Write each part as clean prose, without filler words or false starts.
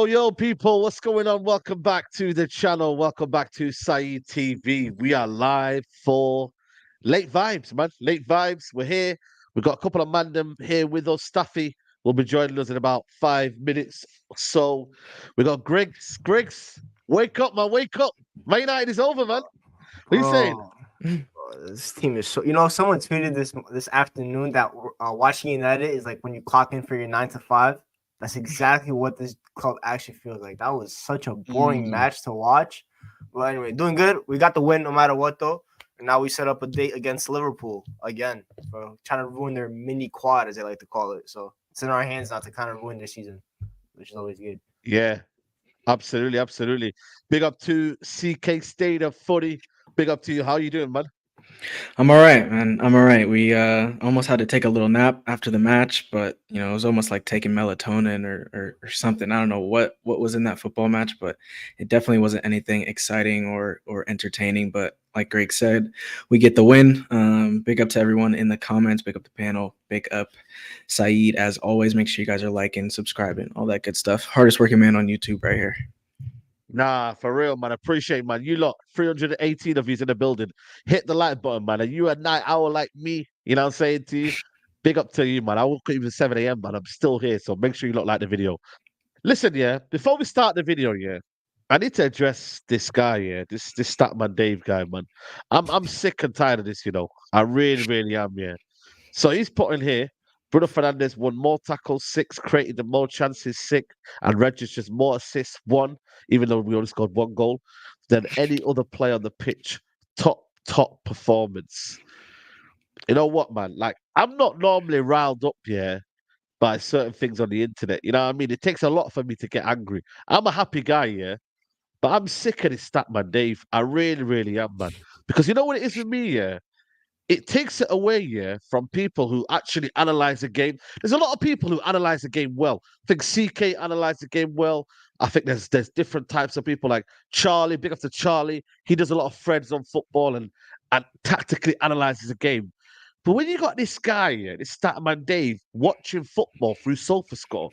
Yo, people, what's going on? Welcome back to the channel. Welcome back to Saeed TV. We are live for Late Vibes, man. Late Vibes. We're here. We've got a couple of mandem here with us. Staffy will be joining us in about 5 minutes or so. We got Griggs. Griggs, wake up, man. Wake up. Man United is over, man. What are you saying? This team is so. Someone tweeted this afternoon that watching United is like when you clock in for your 9 to 5. That's exactly what this club actually feels like. That was such a boring match to watch. Well, anyway, doing good. We got the win no matter what, though. And now we set up a date against Liverpool again, for trying to ruin their mini quad, as they like to call it. So it's in our hands not to kind of ruin their season, which is always good. Yeah, absolutely, absolutely. Big up to CK State of Footy. Big up to you. How are you doing, man? I'm all right, man. I'm all right. We almost had to take a little nap after the match, but it was almost like taking melatonin or something. I don't know what was in that football match, but it definitely wasn't anything exciting or entertaining. But like Greg said, we get the win. Big up to everyone in the comments. Big up the panel. Big up Saeed. As always, make sure you guys are liking, subscribing, all that good stuff. Hardest working man on YouTube right here. Nah, for real, man. Appreciate, man. You lot, 318 of you's in the building. Hit the like button, man. And you a night owl like me, you know what I'm saying to you? Big up to you, man. I woke up even 7 a.m., man. I'm still here, so make sure you lot like the video. Listen, yeah, before we start the video, yeah, I need to address this guy, yeah, this StatMan Dave guy, man. I'm sick and tired of this, I really, really am, yeah. So he's putting here, Bruno Fernandes won more tackles, 6, created the more chances, 6, and registers more assists, 1, even though we only scored 1 goal, than any other player on the pitch. Top performance. You know what, man? Like, I'm not normally riled up, yeah, by certain things on the internet. You know what I mean? It takes a lot for me to get angry. I'm a happy guy, yeah, but I'm sick of this StatMan Dave. I really, really am, man. Because you know what it is with me, yeah? It takes it away, yeah, from people who actually analyze the game. There's a lot of people who analyze the game well. I think CK analyzed the game well. I think there's different types of people like Charlie, big up to Charlie. He does a lot of threads on football and tactically analyzes the game. But when you got this guy, yeah, this StatMan Dave, watching football through SofaScore,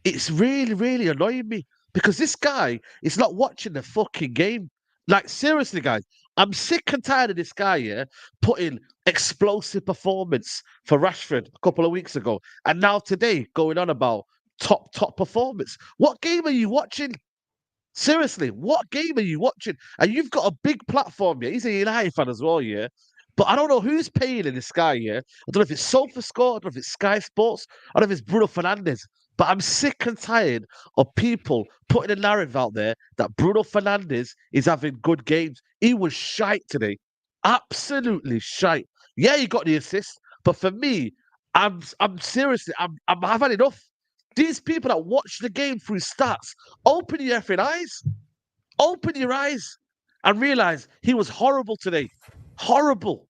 it's really, really annoying me because this guy is not watching the fucking game. Like, seriously, guys, I'm sick and tired of this guy, yeah, putting explosive performance for Rashford a couple of weeks ago, and now today going on about top performance. What game are you watching? Seriously, what game are you watching? And you've got a big platform, yeah. He's a United fan as well, yeah. But I don't know who's paying in this guy, yeah. I don't know if it's SofaScore, I don't know if it's Sky Sports, I don't know if it's Bruno Fernandes. But I'm sick and tired of people putting a narrative out there that Bruno Fernandes is having good games. He was shite today. Absolutely shite. Yeah, he got the assist, but for me, I'm seriously, I've had enough. These people that watch the game through stats, open your effing eyes. Open your eyes and realize he was horrible today. Horrible.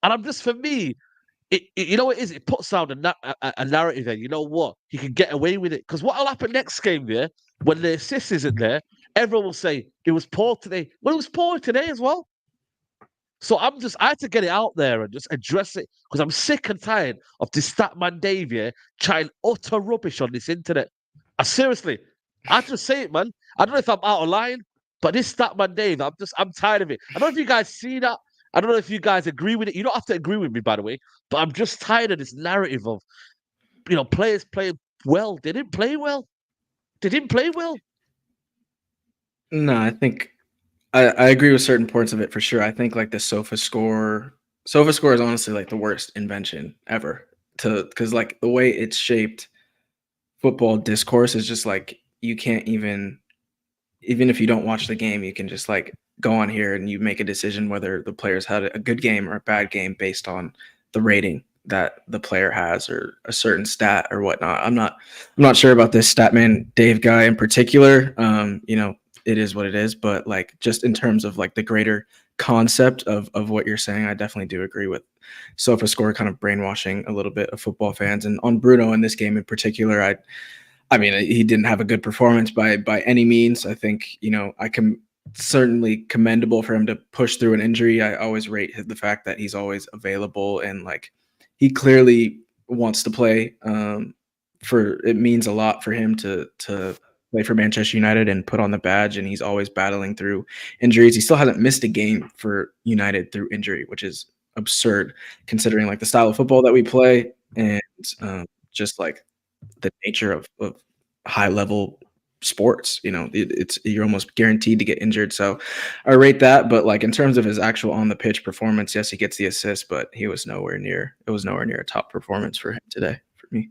And I'm just, for me, you know what it is? It puts down a narrative there. You know what? He can get away with it. Because what will happen next game there, when the assist isn't there, everyone will say, it was poor today. Well, it was poor today as well. So I had to get it out there and just address it because I'm sick and tired of this StatMan Dave here trying utter rubbish on this internet. Seriously, I just say it, man. I don't know if I'm out of line, but this StatMan Dave, I'm tired of it. I don't know if you guys see that. I don't know if you guys agree with it. You don't have to agree with me, by the way, but I'm just tired of this narrative of, players playing well. They didn't play well. They didn't play well. No, I think I agree with certain parts of it for sure. I think like the SofaScore is honestly like the worst invention ever because like the way it's shaped football discourse is just like you can't even if you don't watch the game, you can just like go on here and you make a decision whether the players had a good game or a bad game based on the rating that the player has or a certain stat or whatnot. I'm not sure about this StatMan Dave guy in particular. It is what it is, but like just in terms of like the greater concept of what you're saying, I definitely do agree with SofaScore kind of brainwashing a little bit of football fans. And on Bruno in this game in particular, I mean, he didn't have a good performance by any means. I think, I can certainly commendable for him to push through an injury. I always rate the fact that he's always available and like he clearly wants to play. It means a lot for him to play for Manchester United and put on the badge, and he's always battling through injuries. He still hasn't missed a game for United through injury, which is absurd considering like the style of football that we play and just like the nature of high level sports. You're almost guaranteed to get injured. So I rate that. But like in terms of his actual on the pitch performance, yes, he gets the assist, but it was nowhere near a top performance for him today for me.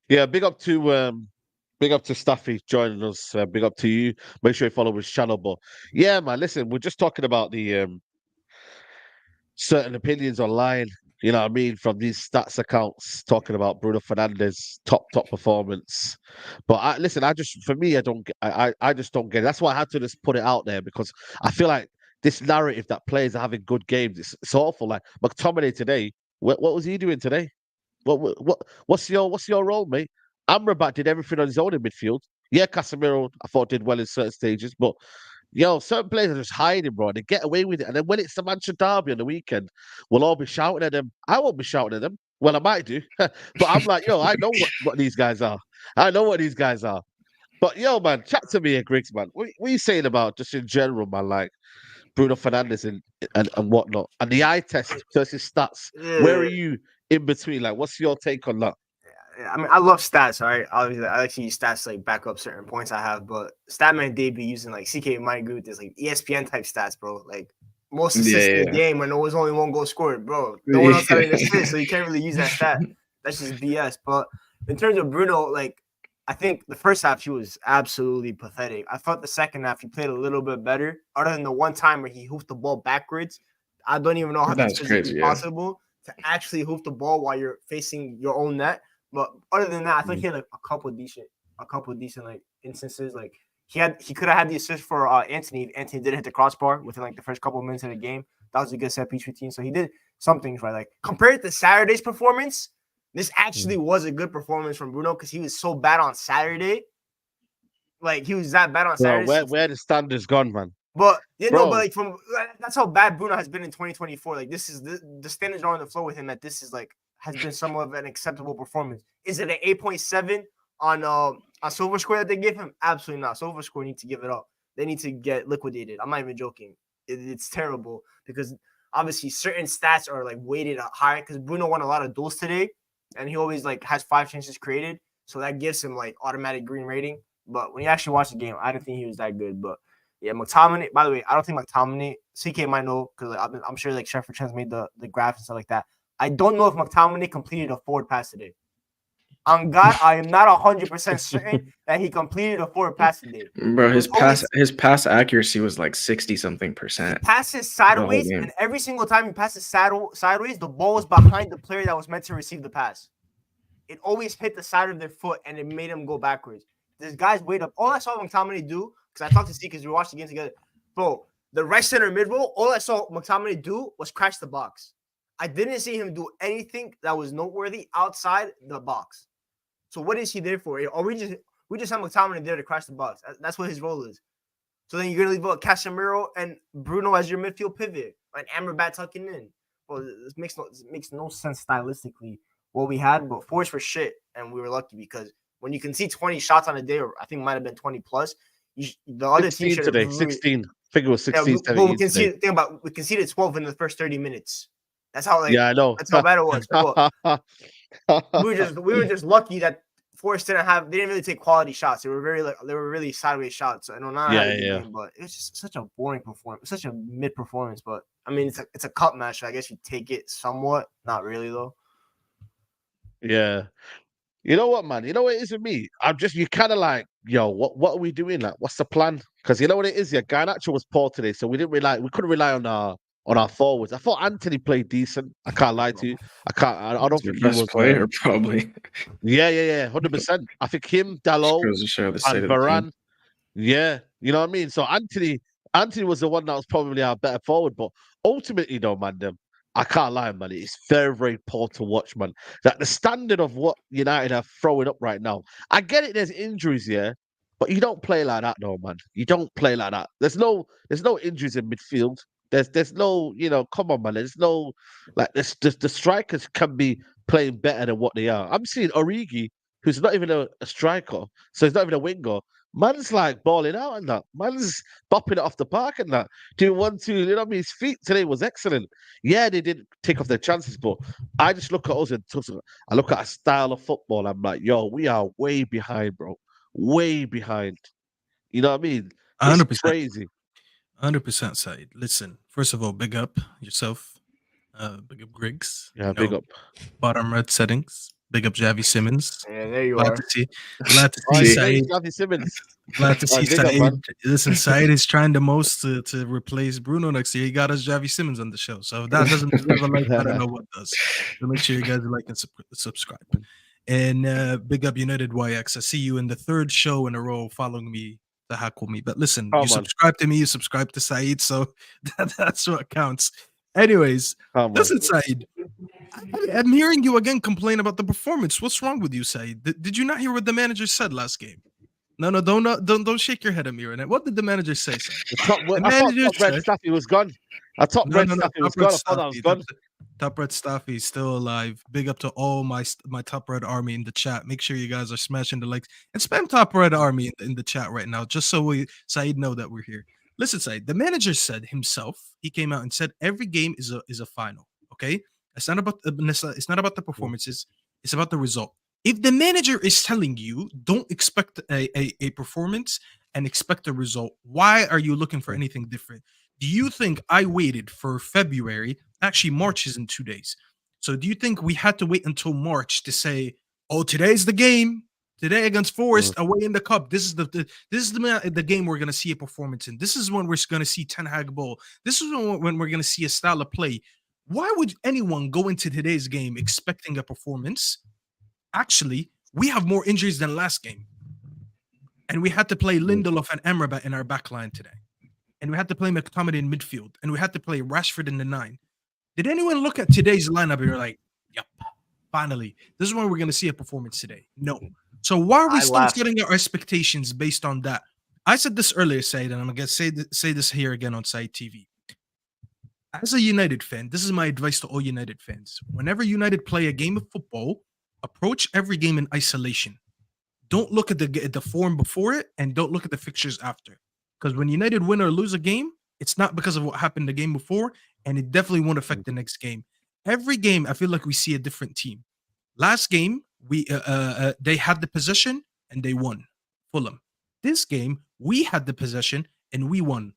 Yeah, big up to Staffy joining us. Big up to you. Make sure you follow his channel. But yeah, man, listen, we're just talking about the certain opinions online. You know what I mean? From these stats accounts talking about Bruno Fernandes' top performance. But listen, I just don't get it. That's why I had to just put it out there because I feel like this narrative that players are having good games, it's awful. Like McTominay today, what was he doing today? What's your role, mate? Amrabat did everything on his own in midfield. Yeah, Casemiro, I thought did well in certain stages, but certain players are just hiding, bro. They get away with it, and then when it's the Manchester derby on the weekend, we'll all be shouting at them. I won't be shouting at them. Well, I might do, but I'm like, I know what these guys are. I know what these guys are. But man, chat to me, Griggs, man. What are you saying about just in general, man? Like Bruno Fernandes and whatnot, and the eye test versus stats. Where are you in between? Like, what's your take on that? I mean, I love stats, all right? Obviously, I like to use stats to like back up certain points I have, but StatMan Dave be using like CK might agree with this, like ESPN type stats, bro. Like most assists in the game when there was only one goal scored, bro. No one else had an assist, so you can't really use that stat. That's just BS. But in terms of Bruno, like I think the first half he was absolutely pathetic. I thought the second half he played a little bit better, other than the one time where he hoofed the ball backwards. I don't even know how that's physically possible to actually hoof the ball while you're facing your own net. But other than that, I think he had like a couple decent like instances. Like he could have had the assist for Anthony. Anthony did hit the crossbar within like the first couple of minutes of the game. That was a good set piece routine. So he did some things right. Like compared to Saturday's performance, this actually was a good performance from Bruno because he was so bad on Saturday. Like he was that bad on Saturday. Where the standards gone, man? But but like that's how bad Bruno has been in 2024. Like this is the standards are on the floor with him. That this is like has been somewhat of an acceptable performance. Is it an 8.7 on SofaScore that they give him? Absolutely not. SofaScore needs to give it up. They need to get liquidated. I'm not even joking. it's terrible because obviously certain stats are like weighted high because Bruno won a lot of duels today, and he always like has 5 chances created, so that gives him like automatic green rating. But when you actually watch the game, I didn't think he was that good. But yeah, McTominay. By the way, I don't think McTominay. CK might know because like, I'm sure like Sheffield Trans made the graph and stuff like that. I don't know if McTominay completed a forward pass today. On God, I am not 100% certain that he completed a forward pass today. Bro, his pass accuracy was like 60-something%. He passes sideways, and every single time he passes sideways, the ball was behind the player that was meant to receive the pass. It always hit the side of their foot, and it made him go backwards. This guy's weight up. All I saw McTominay do, because I talked to Steve because we watched the game together, bro, the right center mid roll, all I saw McTominay do was crash the box. I didn't see him do anything that was noteworthy outside the box. So what is he there for? Or we just have McTominay there to crash the box. That's what his role is. So then you're gonna leave Casemiro and Bruno as your midfield pivot, and Amrabat tucking in. Well, this makes no sense stylistically what we had, but forwards were shit, and we were lucky because when you can see 20 shots on a day, or I think it might have been 20 plus, the other team should today, 16. I think it was 16, yeah, 17 we conceded 12 in the first 30 minutes. That's how I know. That's how bad it was. we were just lucky that Forest didn't really take quality shots. They were really sideways shots. So I know not game, but it was just such a boring performance, such a mid performance. But I mean, it's a cup match. So I guess you take it somewhat, not really though. Yeah. You know what, man? You know what it is with me? You kind of like, yo, what are we doing? Like, what's the plan? Because you know what it is, yeah. Garnacho was poor today, so we couldn't rely on our forwards. I thought Anthony played decent. I can't lie to you. I don't think he was player probably. Yeah, 100%. I think him, Dalot, and Varane. Yeah, you know what I mean. So Anthony was the one that was probably our better forward, but ultimately, though, man, I can't lie, man. It's very, very poor to watch, man. That the standard of what United are throwing up right now. I get it. There's injuries, yeah, but you don't play like that, though, man. You don't play like that. There's no injuries in midfield. There's no, come on, man. There's no, like, the strikers can be playing better than what they are. I'm seeing Origi, who's not even a striker, so he's not even a winger. Man's like balling out and that. Man's bopping it off the park and that. Doing 1-2, you know what I mean? His feet today was excellent. Yeah, they didn't take off their chances, but I just look at us and I look at a style of football. I'm like, yo, we are way behind, bro. Way behind. You know what I mean? It's 100%. crazy. 100%, Said. Listen, first of all, big up yourself. Big up Griggs. Yeah, big up. Bottom red settings. Big up Javi Simmons. Yeah, there you Glad are. to see Said. Javi Simmons. Glad to see Big up, Said. man. Listen, Said is trying the most to replace Bruno next year. He got us Javi Simmons on the show. So if that doesn't deliver like I don't know what does. So make sure you guys like and subscribe. And big up United YX. I see you in the 3rd show in a row following me to heckle me. But listen, you subscribe to me, you subscribe to Said, so that's what counts. Anyways, listen, Said. I'm hearing you again complain about the performance. What's wrong with you, Said? Did you not hear what the manager said last game? No, don't shake your head at me right now. What did the manager say, Said? I thought Red Staffy was gone. I thought Red Staffy was gone. I thought that was gone. Top Red Staffy is still alive. Big up to all my Top Red Army in the chat. Make sure you guys are smashing the likes and spam Top Red Army in the chat right now, just so Said know that we're here. Listen, Said, the manager said himself, he came out and said every game is a final. Okay, it's not about the performances. It's about the result. If the manager is telling you don't expect a performance and expect a result, why are you looking for anything different? Do you think I waited for February? Actually, March is in 2 days. So do you think we had to wait until March to say, oh, today's the game? Today against Forest, away in the cup. This is the game we're going to see a performance in. This is when we're going to see Ten Hag ball. This is when we're going to see a style of play. Why would anyone go into today's game expecting a performance? Actually, we have more injuries than last game. And we had to play Lindelof and Amrabat in our back line today. And we had to play McTominay in midfield. And we had to play Rashford in the 9. Did anyone look at today's lineup and you're like, yep, finally, this is when we're going to see a performance today? No. So why are we still setting our expectations based on that? I said this earlier, Said, and I'm going to say this here again on Said TV. As a United fan, this is my advice to all United fans. Whenever United play a game of football, approach every game in isolation. Don't look at the form before it, and don't look at the fixtures after. Because when United win or lose a game, It's not because of what happened the game before, and it definitely won't affect the next game. Every game, I feel like we see a different team. Last game, they had the possession and they won. Fulham. This game, we had the possession and we won.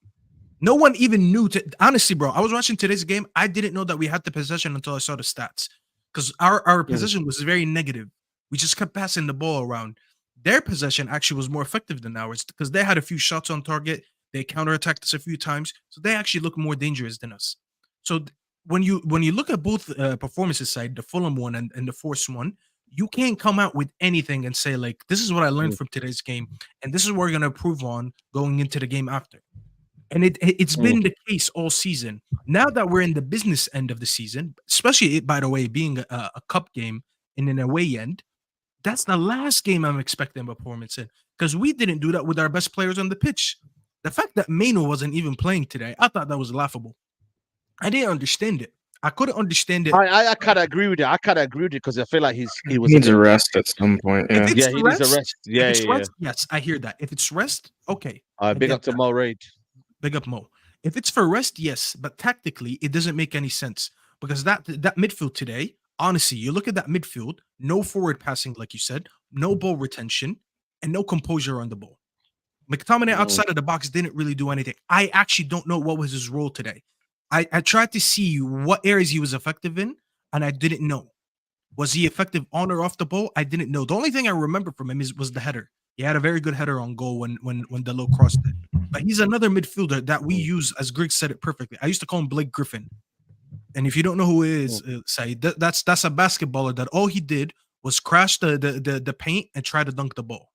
No one even knew. Honestly, bro, I was watching today's game. I didn't know that we had the possession until I saw the stats, because our possession was very negative. We just kept passing the ball around. Their possession actually was more effective than ours because they had a few shots on target. They counterattacked us a few times, so they actually look more dangerous than us. So when you look at both performances side, the Fulham one and the Force one, you can't come out with anything and say like, this is what I learned from today's game, and this is what we're gonna improve on going into the game after. And it's been the case all season. Now that we're in the business end of the season, especially by the way, being a cup game in an away end, that's the last game I'm expecting a performance in, because we didn't do that with our best players on the pitch. The fact that Maino wasn't even playing today, I thought that was laughable. I didn't understand it. I couldn't understand it. I kind of agree with it. because I feel like he was needs a rest at some point. Yeah. If it's he needs a rest. Yeah, if it's yeah. rest, yes, I hear that. If it's rest, okay. Big up to Mo Raid. Big up Mo. If it's for rest, yes, but tactically, it doesn't make any sense, because that midfield today, honestly, you look at that midfield, no forward passing, like you said, no ball retention, and no composure on the ball. McTominay outside of the box didn't really do anything. I actually don't know what was his role today. I tried to see what areas he was effective in, and I didn't know. Was he effective on or off the ball? I didn't know. The only thing I remember from him was the header. He had a very good header on goal when Dalot crossed it. But he's another midfielder that we use, as Greg said it perfectly. I used to call him Blake Griffin. And if you don't know who he is, Saeed, that's a basketballer that all he did was crash the paint and try to dunk the ball.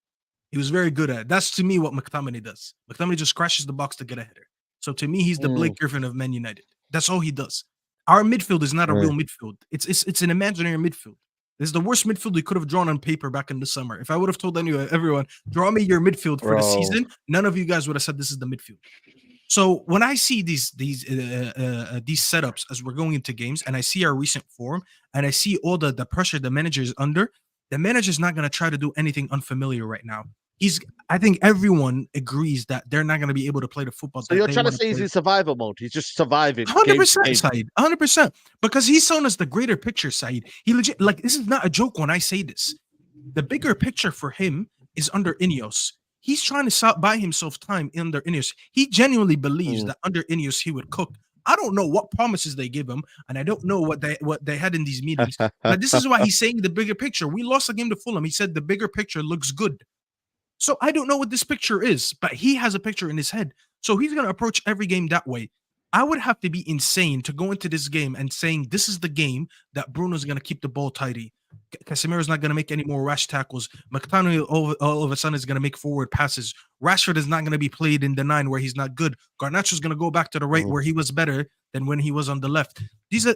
He was very good at it. That's to me what McTominay does. McTominay just crashes the box to get a header. So to me, he's the Blake Griffin of Man United. That's all he does. Our midfield is not a real midfield. It's an imaginary midfield. This is the worst midfield we could have drawn on paper back in the summer. If I would have told everyone, draw me your midfield for the season, none of you guys would have said this is the midfield. So when I see these setups as we're going into games, and I see our recent form, and I see all the pressure the manager is under, the manager's not going to try to do anything unfamiliar right now. I think everyone agrees that they're not going to be able to play the football. So you're trying to say he's in survival mode. He's just surviving. 100%, Saeed. 100%. Because he's shown us the greater picture, Saeed. He legit, like, this is not a joke when I say this. The bigger picture for him is under Ineos. He's trying to buy himself time under Ineos. He genuinely believes that under Ineos he would cook. I don't know what promises they give him, and I don't know what they had in these meetings. But this is why he's saying the bigger picture. We lost a game to Fulham. He said the bigger picture looks good. So I don't know what this picture is, but he has a picture in his head. So he's going to approach every game that way. I would have to be insane to go into this game and saying this is the game that Bruno's going to keep the ball tidy. Casemiro's not going to make any more rash tackles. McTominay all of a sudden is going to make forward passes. Rashford is not going to be played in the 9 where he's not good. Garnacho's going to go back to the right where he was better than when he was on the left.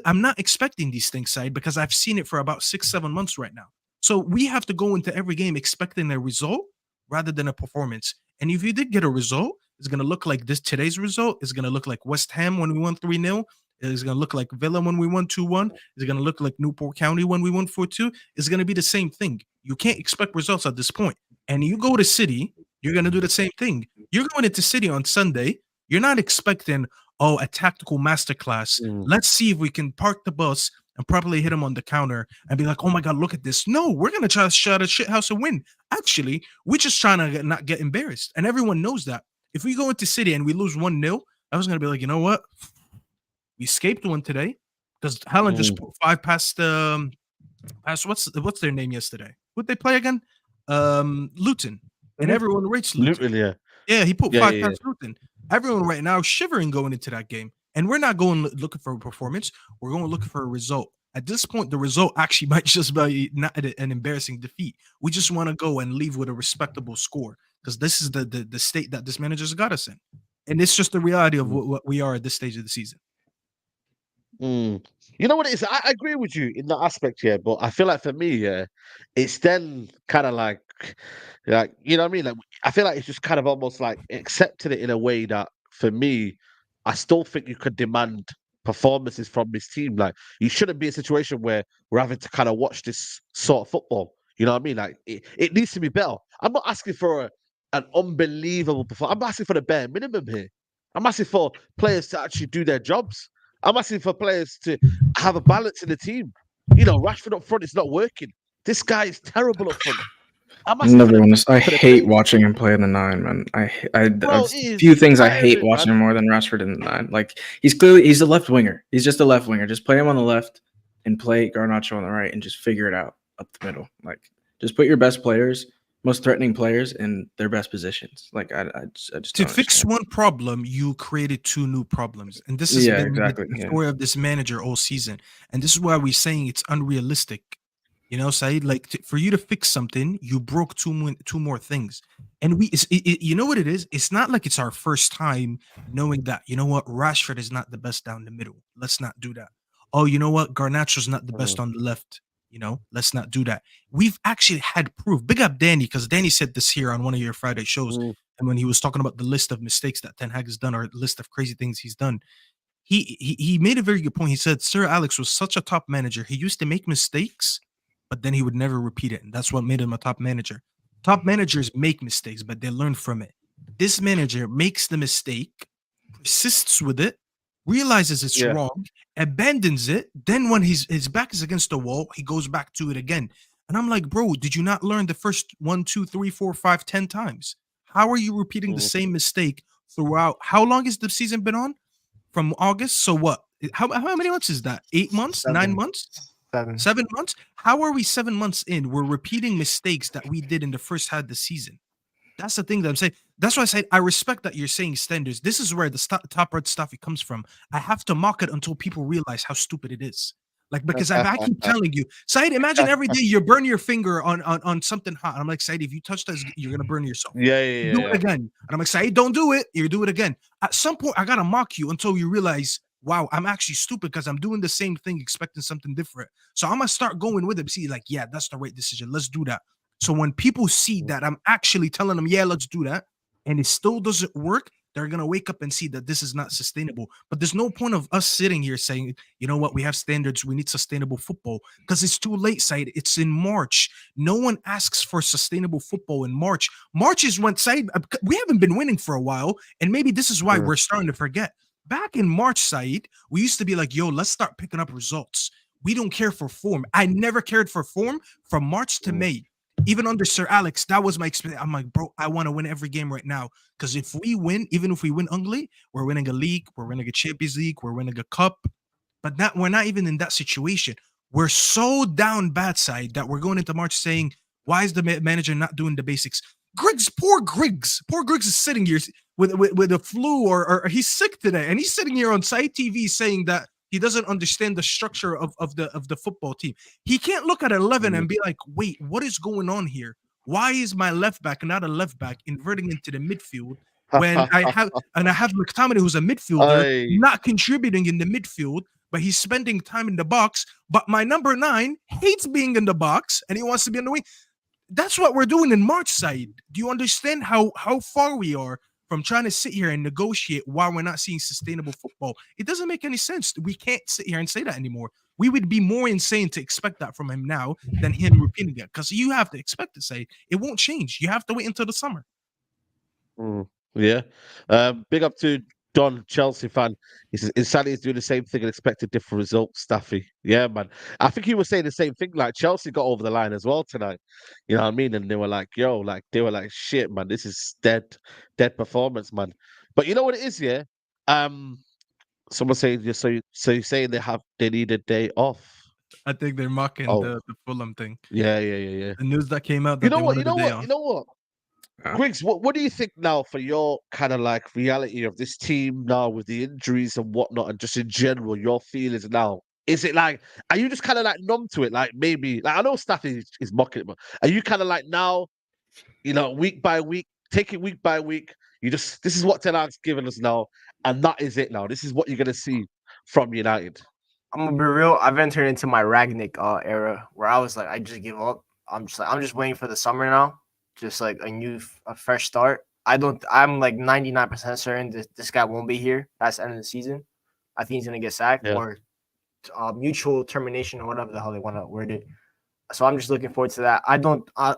I'm not expecting these things, Saeed, because I've seen it for about 6-7 months right now. So we have to go into every game expecting a result rather than a performance. And if you did get a result, it's going to look like today's result. It's going to look like West Ham when we won 3-0. It's going to look like Villa when we won 2-1. It's going to look like Newport County when we won 4-2. It's going to be the same thing. You can't expect results at this point. And you go to City, you're going to do the same thing. You're going into City on Sunday. You're not expecting, a tactical masterclass. Let's see if we can park the bus and probably hit him on the counter and be like, oh my God, look at this. No, we're going to try to shut a shit house and win. Actually, we're just trying to not get embarrassed. And everyone knows that. If we go into City and we lose 1-0, I was going to be like, you know what? We escaped one today because Haaland just put 5 past what's their name yesterday? Who'd they play again? Luton. And everyone rates Luton. Yeah, he put 5 past Luton. Everyone right now is shivering going into that game. And we're not going looking for a performance. We're going looking for a result. At this point, the result actually might just be not an embarrassing defeat. We just want to go and leave with a respectable score because this is the state that this manager's got us in. And it's just the reality of what we are at this stage of the season. You know what it is? I agree with you in that aspect here, but I feel like for me, it's then kind of like, you know what I mean? Like, I feel like it's just kind of almost like accepted it in a way that for me, I still think you could demand performances from this team. Like, you shouldn't be in a situation where we're having to kind of watch this sort of football. You know what I mean? Like, it needs to be better. I'm not asking for an unbelievable performance. I'm asking for the bare minimum here. I'm asking for players to actually do their jobs. I'm asking for players to have a balance in the team. You know, Rashford up front is not working. This guy is terrible up front. I'm asking for Another one is I for the hate players. watching him play in the 9, man. Bro, There's it a is few things I hate tiring, watching man. more than Rashford in the 9. Like he's a left winger. He's just a left winger. Just play him on the left and play Garnacho on the right and just figure it out up the middle. Like just put your best players, most threatening players in their best positions. Like I just To don't fix understand. one problem, you created two new problems, and this has Yeah, been exactly. the Yeah. story of this manager all season. And this is why we're saying it's unrealistic. You know, Said, like for you to fix something, you broke two more things. And you know what it is? It's not like it's our first time knowing that. You know what? Rashford is not the best down the middle. Let's not do that. Oh, you know what? Garnacho's not the best Mm, on the left. You know, let's not do that. We've actually had proof. Big up Danny, because Danny said this here on one of your Friday shows. mm, And when he was talking about the list of mistakes that Ten Hag has done or list of crazy things he's done, he made a very good point. He said Sir Alex was such a top manager. He used to make mistakes, but then he would never repeat it. And that's what made him a top manager. Top managers make mistakes, but they learn from it. This manager makes the mistake, persists with it, realizes it's yeah. wrong, abandons it. Then when his back is against the wall, he goes back to it again. And I'm like, bro, did you not learn the first 1, 2, 3, 4, 5, 10 times? How are you repeating the Mm, same mistake throughout? How long has the season been on? From August. So what? How many months is that? 8 months? 9 7. months? 7. 7 months? How are we 7 months in? We're repeating mistakes that we did in the first half of the season. That's the thing that I'm saying. That's why I said I respect that you're saying standards. This is where the top red stuff it comes from. I have to mock it until people realize how stupid it is. Like because I keep telling you, Said, imagine every day you burn your finger on something hot. And I'm like, Said, if you touch that, you're gonna burn yourself. yeah, You yeah, do yeah, it again. And I'm like, Said, don't do it. You do it again. At some point, I gotta mock you until you realize, wow, I'm actually stupid because I'm doing the same thing, expecting something different. So I'm gonna start going with it. See, like, yeah, that's the right decision. Let's do that. So when people see yeah. that I'm actually telling them, yeah, let's do that, and it still doesn't work, they're gonna wake up and see that this is not sustainable. But there's no point of us sitting here saying, you know what, we have standards, we need sustainable football, because it's too late, Side. It's in March. No one asks for sustainable football in March. March is when Side we haven't been winning for a while, and maybe this is why Mm, we're starting to forget. Back in March, Side, we used to be like, yo, let's start picking up results. We don't care for form. I never cared for form from March to mm, May. Even under Sir Alex, that was my experience. I'm like, bro, I want to win every game right now. Because if we win, even if we win ugly, we're winning a league, we're winning a Champions League, we're winning a cup. But we're not even in that situation. We're so down bad side that we're going into March saying, why is the manager not doing the basics? Poor Griggs is sitting here with a flu or he's sick today, and he's sitting here on side TV saying that he doesn't understand the structure of the football team. He can't look at 11 mm. and be like, wait, what is going on here? Why is my left back not a left back inverting into the midfield when I have McTominay, who's a midfielder, Aye. not contributing in the midfield, but he's spending time in the box. But my number 9 hates being in the box and he wants to be on the wing. That's what we're doing in March, side. Do you understand how far we are from trying to sit here and negotiate while we're not seeing sustainable football? It doesn't make any sense. We can't sit here and say that anymore. We would be more insane to expect that from him now than him repeating it, because you have to expect to say it won't change. You have to wait until the summer. Mm, yeah. Big up to Don, Chelsea fan. He says, Insanity is doing the same thing and expected different results, Staffy. Yeah, man. I think he was saying the same thing. Like, Chelsea got over the line as well tonight. You know what I mean? And they were like, yo, like, they were like, shit, man, this is dead performance, man. But you know what it is, yeah? Um, Someone saying, so you're saying they need a day off. I think they're mocking Oh, the Fulham thing. yeah. The news that came out You that know they what? wanted a day off. You know what? Griggs, what do you think now for your kind of like reality of this team now with the injuries and whatnot, and just in general, your feelings now? Is it like, are you just kind of like numb to it? Like maybe, like I know Staffy is mocking it, but are you kind of like now, week by week, take it week by week? This is what Ten Hag's given us now, and that is it now. This is what you're gonna see from United. I'm gonna be real. I've entered into my Ragnick era where I was like, I just give up. I'm just waiting for the summer now, just like a fresh start. I'm like 99% certain this guy won't be here past the end of the season. I think he's gonna get sacked Yeah. or mutual termination or whatever the hell they want to word it. So I'm just looking forward to that.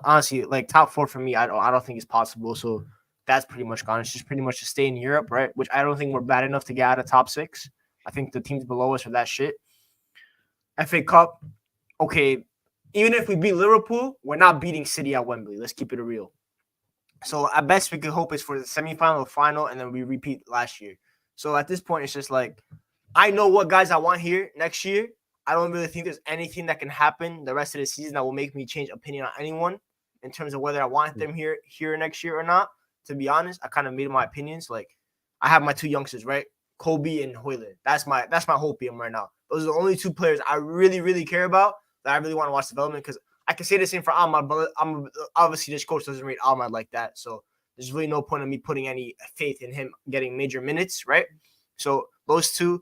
Honestly, like top 4 for me. I don't think it's possible. So that's pretty much gone. It's just pretty much to stay in Europe, right? Which I don't think we're bad enough to get out of top 6. I think the teams below us are that shit. FA Cup, okay. Even if we beat Liverpool, we're not beating City at Wembley. Let's keep it real. So at best, we could hope is for the semifinal or final, and then we repeat last year. So at this point, it's just like, I know what guys I want here next year. I don't really think there's anything that can happen the rest of the season that will make me change opinion on anyone in terms of whether I want them here next year or not. To be honest, I kind of made my opinions. Like, I have my 2 youngsters, right? Kobe and Hoyland. That's my hopium right now. Those are the only 2 players I really, really care about that I really want to watch development, because I can say the same for Ahmad, but I'm obviously this coach doesn't rate Ahmad like that. So there's really no point in me putting any faith in him getting major minutes, right? So those 2,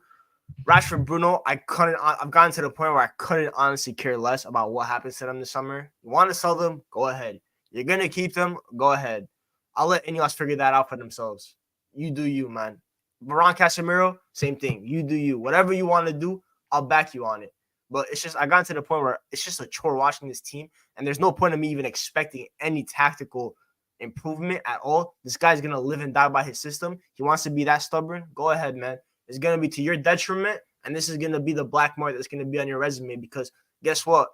Rashford, Bruno, I've gotten to the point where I couldn't honestly care less about what happens to them this summer. You want to sell them? Go ahead. You're going to keep them? Go ahead. I'll let Ineos figure that out for themselves. You do you, man. Varane, Casemiro, same thing. You do you. Whatever you want to do, I'll back you on it. But it's just, I got to the point where it's just a chore watching this team, and there's no point in me even expecting any tactical improvement at all. This guy's going to live and die by his system. He wants to be that stubborn. Go ahead, man. It's going to be to your detriment, and this is going to be the black mark that's going to be on your resume, because guess what?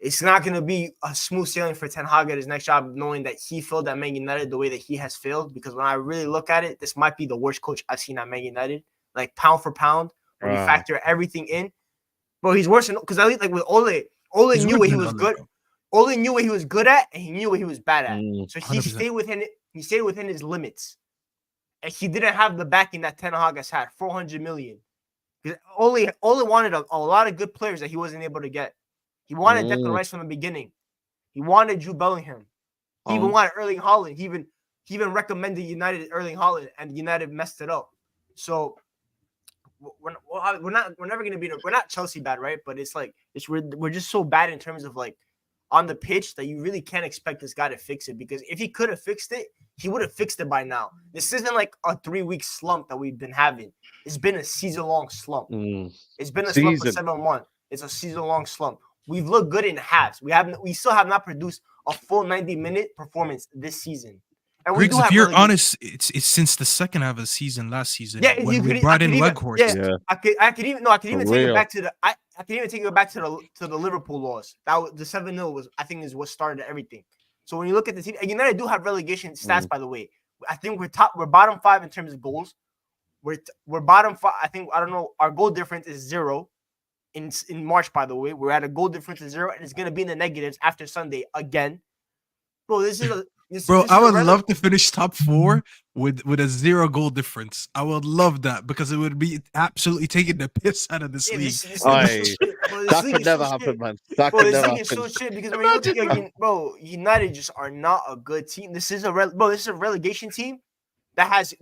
It's not going to be a smooth sailing for Ten Hag at his next job, knowing that he failed at Man United the way that he has failed, because when I really look at it, this might be the worst coach I've seen at Man United. Like, pound for pound, when you factor everything in. Bro, he's worse than, because at least like with Ole knew what he was good. Ole knew what he was good at, and he knew what he was bad at. So he 100%. stayed within it. He stayed within his limits, and he didn't have the backing that Ten Hag has had, 400 million. Ole wanted a lot of good players that he wasn't able to get. He wanted Declan Rice from the beginning. He wanted Jude Bellingham. He even wanted Erling Haaland. He even recommended United Erling Haaland, and United messed it up. So we're never gonna be. We're not Chelsea bad, right? But it's like we're just so bad in terms of like on the pitch that you really can't expect this guy to fix it, because if he could have fixed it, he would have fixed it by now. This isn't like a 3-week slump that we've been having. It's been a season-long slump. It's been a slump for 7 months. It's a season-long slump. We've looked good in halves. We still have not produced a full 90-minute performance this season. And Griggs, if you're honest, it's since the second half of the season last season. Yeah, when we brought in Leghorst. Yeah. I could even take it back to the Liverpool loss. That was the 7-0 was, I think, is what started everything. So when you look at the team, and United do have relegation stats, by the way. I think we're bottom 5 in terms of goals. We're bottom 5. I don't know. Our goal difference is 0 in March. By the way, we're at a goal difference of 0, and it's gonna be in the negatives after Sunday again. Bro, this is a Bro, I would love to finish top 4 with a 0 goal difference. I would love that, because it would be absolutely taking the piss out of this league. That could never happen, man. That could never happen. So shit, because when you look at, bro, United just are not a good team. This is a relegation team that has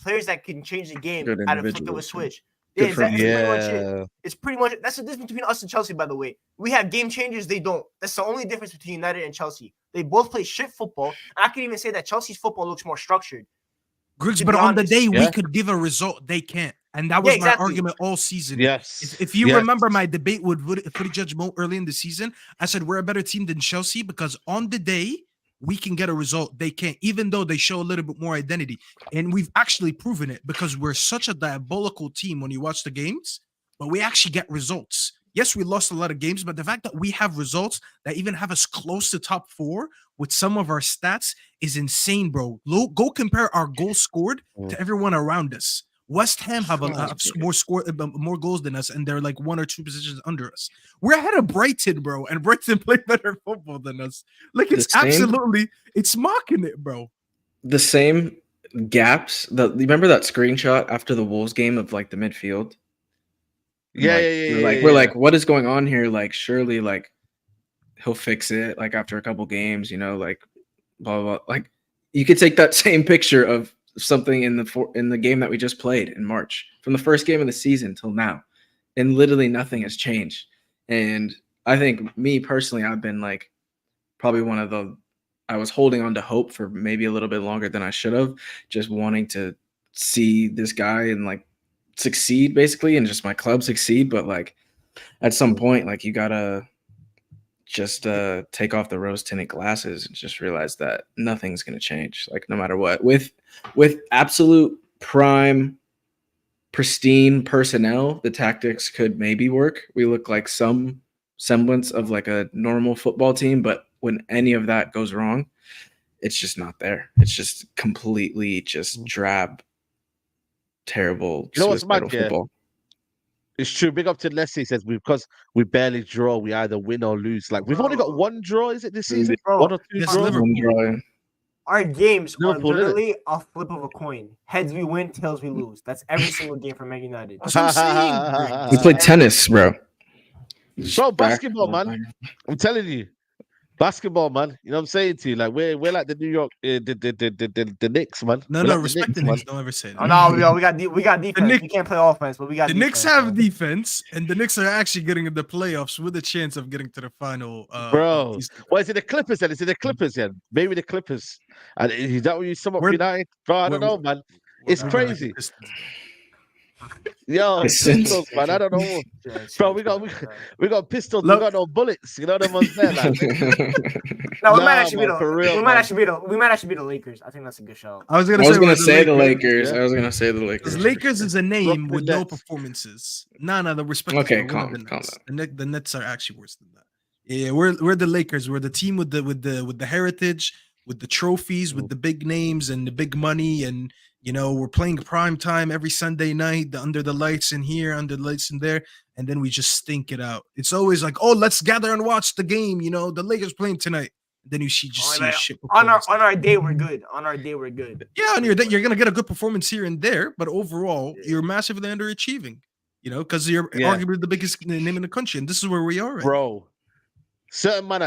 players that can change the game at a flick of a switch. It's pretty much that's the difference between us and Chelsea, by the way. We have game changers, they don't. That's the only difference between United and Chelsea. They both play shit football. And I can even say that Chelsea's football looks more structured. Griggs, but on the day we could give a result, they can't. And that was my argument all season. Yes. If you remember my debate with Footy Judge Mo early in the season, I said we're a better team than Chelsea, because on the day we can get a result. They can't, even though they show a little bit more identity. And we've actually proven it, because we're such a diabolical team when you watch the games, but we actually get results. Yes, we lost a lot of games, but the fact that we have results that even have us close to top 4 with some of our stats is insane, bro. Go compare our goals scored to everyone around us. West Ham have more goals than us, and they're like 1 or 2 positions under us. We're ahead of Brighton, bro, and Brighton play better football than us. Like, it's it's mocking it, bro. The same gaps. Remember that screenshot after the Wolves game of like the midfield? We're like, what is going on here? Like, surely, like, he'll fix it. Like, after a couple games, like, blah blah blah. Like, you could take that same picture of something in the game that we just played in March, from the first game of the season till now, and literally nothing has changed. And I think, me personally, I've been like probably I was holding on to hope for maybe a little bit longer than I should have, just wanting to see this guy and like succeed, basically, and just my club succeed. But like at some point, like you gotta just take off the rose-tinted glasses and just realize that nothing's going to change. Like no matter what, with absolute prime, pristine personnel, the tactics could maybe work. We look like some semblance of like a normal football team, but when any of that goes wrong, it's just not there. It's just completely just drab, terrible, You know what's suicidal mad, yeah? football. It's true. Big up to Leslie says because we barely draw, we either win or lose. Like we've only got one draw, is it this season? Bro, One or two Yes, draws? Liverpool. our games Liverpool, are innit? literally a flip of a coin. Heads we win, tails we lose. That's every single game for Man United. That's what I'm saying, Greg. We played tennis, bro. Bro, basketball, man. I'm telling you. Basketball, man. You know what I'm saying to you? Like we're like the New York, the Knicks, man. No, We're no, like respect the man. Knicks. Don't ever say Oh that. no, we got defense. Knicks- We can't play offense, but we got The defense, Knicks have man. defense, and the Knicks are actually getting in the playoffs with a chance of getting to the final. Bro, well, is it the Clippers then? Is it the Clippers then? Maybe the Clippers. And is that what you sum up We're- United? Bro, I don't we're- know, man. It's We're gonna crazy. get Pistons, bro. Yo, Pistons. pistols, man. I don't know. Bro, we got pistols. Look- We got no bullets. You know them ones there, like. No, we Nah, might actually man, for real, we might actually beat the Lakers. I think that's a good shout. I was I gonna was we're gonna say the Lakers. yeah. I was gonna say the Because Lakers. Lakers is a name Brooklyn with no Nets. performances. No, the respect. Okay, for calm the Nets. down. The Nets are actually worse than that. Yeah, we're the Lakers. We're the team with the heritage, with the trophies, with the big names and the big money, and we're playing prime time every Sunday night, under the lights in here, under the lights in there, and then we just stink it out. It's always like, oh, let's gather and watch the game. The Lakers playing tonight. Then you see shit. On our day, we're good. On our day, we're good. Yeah, on your day, you're gonna get a good performance here and there, but overall, you're massively underachieving. Because you're arguably the biggest name in the country, and this is where we are right Bro, certain man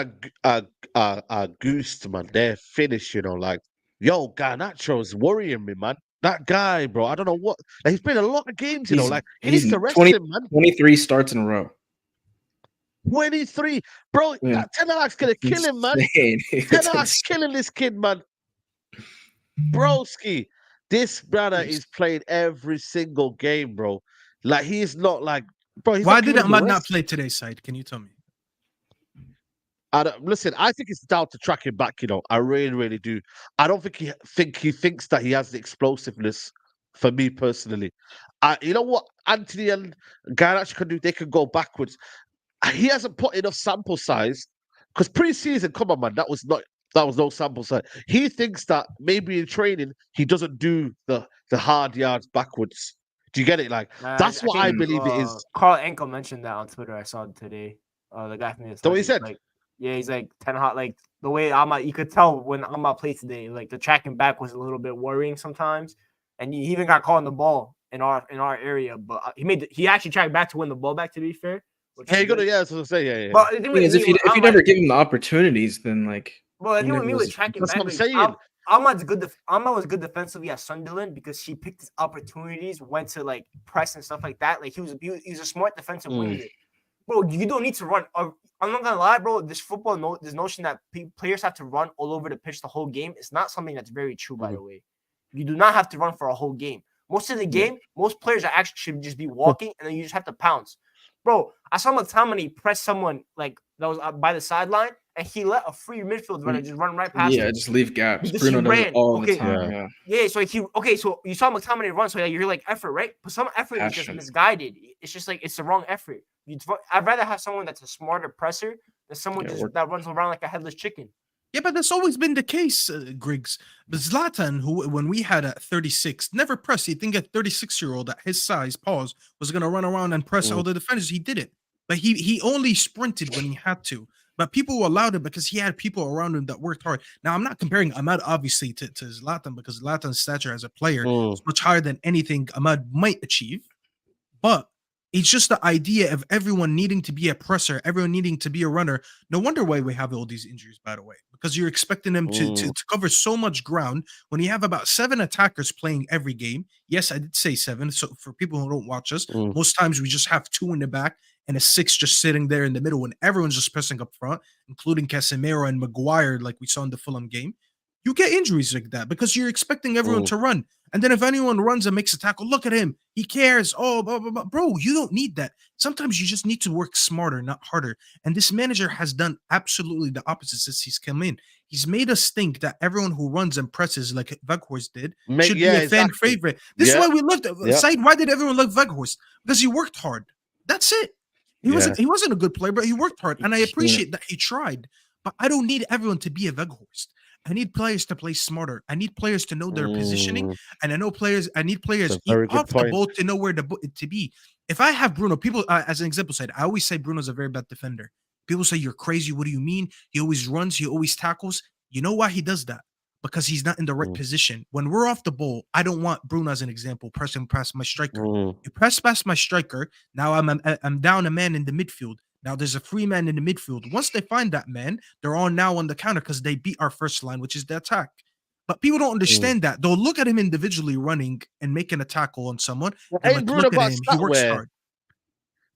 are goosed, man. They're finished, like, yo, Garnacho is worrying me, man. That guy, bro, I don't know what. Like, he's played a lot of games, like, he needs to rest him, man. 23 starts in a row. 23. Bro, Yeah. Ten Hag's gonna kill him, man. Insane. Ten Hag's killing this kid, man. Broski, this brother is playing every single game, bro. Like, he's not like, bro. He's Why not did giving him the Ahmad not rest. play today's side? Can you tell me? Listen, I think it's down to tracking back. I really, really do. I don't think he thinks that he has the explosiveness. For me personally, you know what Anthony and Garnacho can do? They can go backwards. He hasn't put enough sample size because pre-season, come on, man, that was no sample size. He thinks that maybe in training he doesn't do the hard yards backwards. Do you get it? Like that's what I believe it is. Carl Enkel mentioned that on Twitter. I saw it today. The guy from the So what he said? like, yeah, he's like Ten Hag. Like the way Ahmad, you could tell when Ahmad played today. Like the tracking back was a little bit worrying sometimes, and he even got caught on the ball in our area. But he actually tracked back to win the ball back. To be fair. Yeah, you gotta, that's what I'm saying. Yeah. But if you never give him the opportunities, then like. Well, I think with me with tracking that's back, what I'm saying. Ahmad was good defensively at Sunderland because he picked his opportunities, went to like press and stuff like that. Like he was a smart defensive winger. Bro, you don't need to run. I'm not gonna lie, bro. This this notion that players have to run all over the pitch the whole game is not something that's very true. By the way, you do not have to run for a whole game. Most of the game, most players are actually should just be walking, and then you just have to pounce. Bro, I saw McTominay press someone like that was by the sideline, and he let a free midfield runner just run right past him. Yeah, just leave gaps. Because Bruno does ran. it all Okay. the time. Yeah, so so you saw McTominay run, so you're like effort, right? But some effort is just Passion. misguided. It's just like it's the wrong effort. I'd rather have someone that's a smarter presser than someone that runs around like a headless chicken. Yeah, but that's always been the case, Griggs. But Zlatan, who when we had at 36, never pressed. You think a 36-year-old at his size, was going to run around and press all the defenders. He didn't. But he only sprinted when he had to. But people allowed it because he had people around him that worked hard. Now, I'm not comparing Ahmad, obviously, to Zlatan because Zlatan's stature as a player is much higher than anything Ahmad might achieve. But it's just the idea of everyone needing to be a presser, everyone needing to be a runner. No wonder why we have all these injuries, by the way, because you're expecting them to cover so much ground when you have about 7 attackers playing every game. Yes, I did say 7. So for people who don't watch us, most times we just have 2 in the back and a 6 just sitting there in the middle when everyone's just pressing up front, including Casemiro and Maguire, like we saw in the Fulham game. You get injuries like that because you're expecting everyone to run. And then if anyone runs and makes a tackle, look at him. He cares. Oh, blah, blah, blah. Bro, you don't need that. Sometimes you just need to work smarter, not harder. And this manager has done absolutely the opposite since he's come in. He's made us think that everyone who runs and presses like Weghorst did should be a fan favorite. This is why we loved it. Said, why did everyone love Weghorst? Because he worked hard. That's it. He wasn't a good player, but he worked hard. And I appreciate that he tried. But I don't need everyone to be a Weghorst. I need players to play smarter. I need players to know their positioning, and I need players off the ball to know where to be. If I have Bruno, people as an example said, I always say Bruno's a very bad defender. People say you're crazy. What do you mean? He always runs. He always tackles. You know why he does that? Because he's not in the right position. When we're off the ball, I don't want Bruno as an example pressing past my striker. You press past my striker. Now I'm down a man in the midfield. Now there's a free man in the midfield. Once they find that man, they're on now on the counter because they beat our first line, which is the attack. But people don't understand that. They'll look at him individually running and making a tackle on someone. Ain't Bruno got he works hard.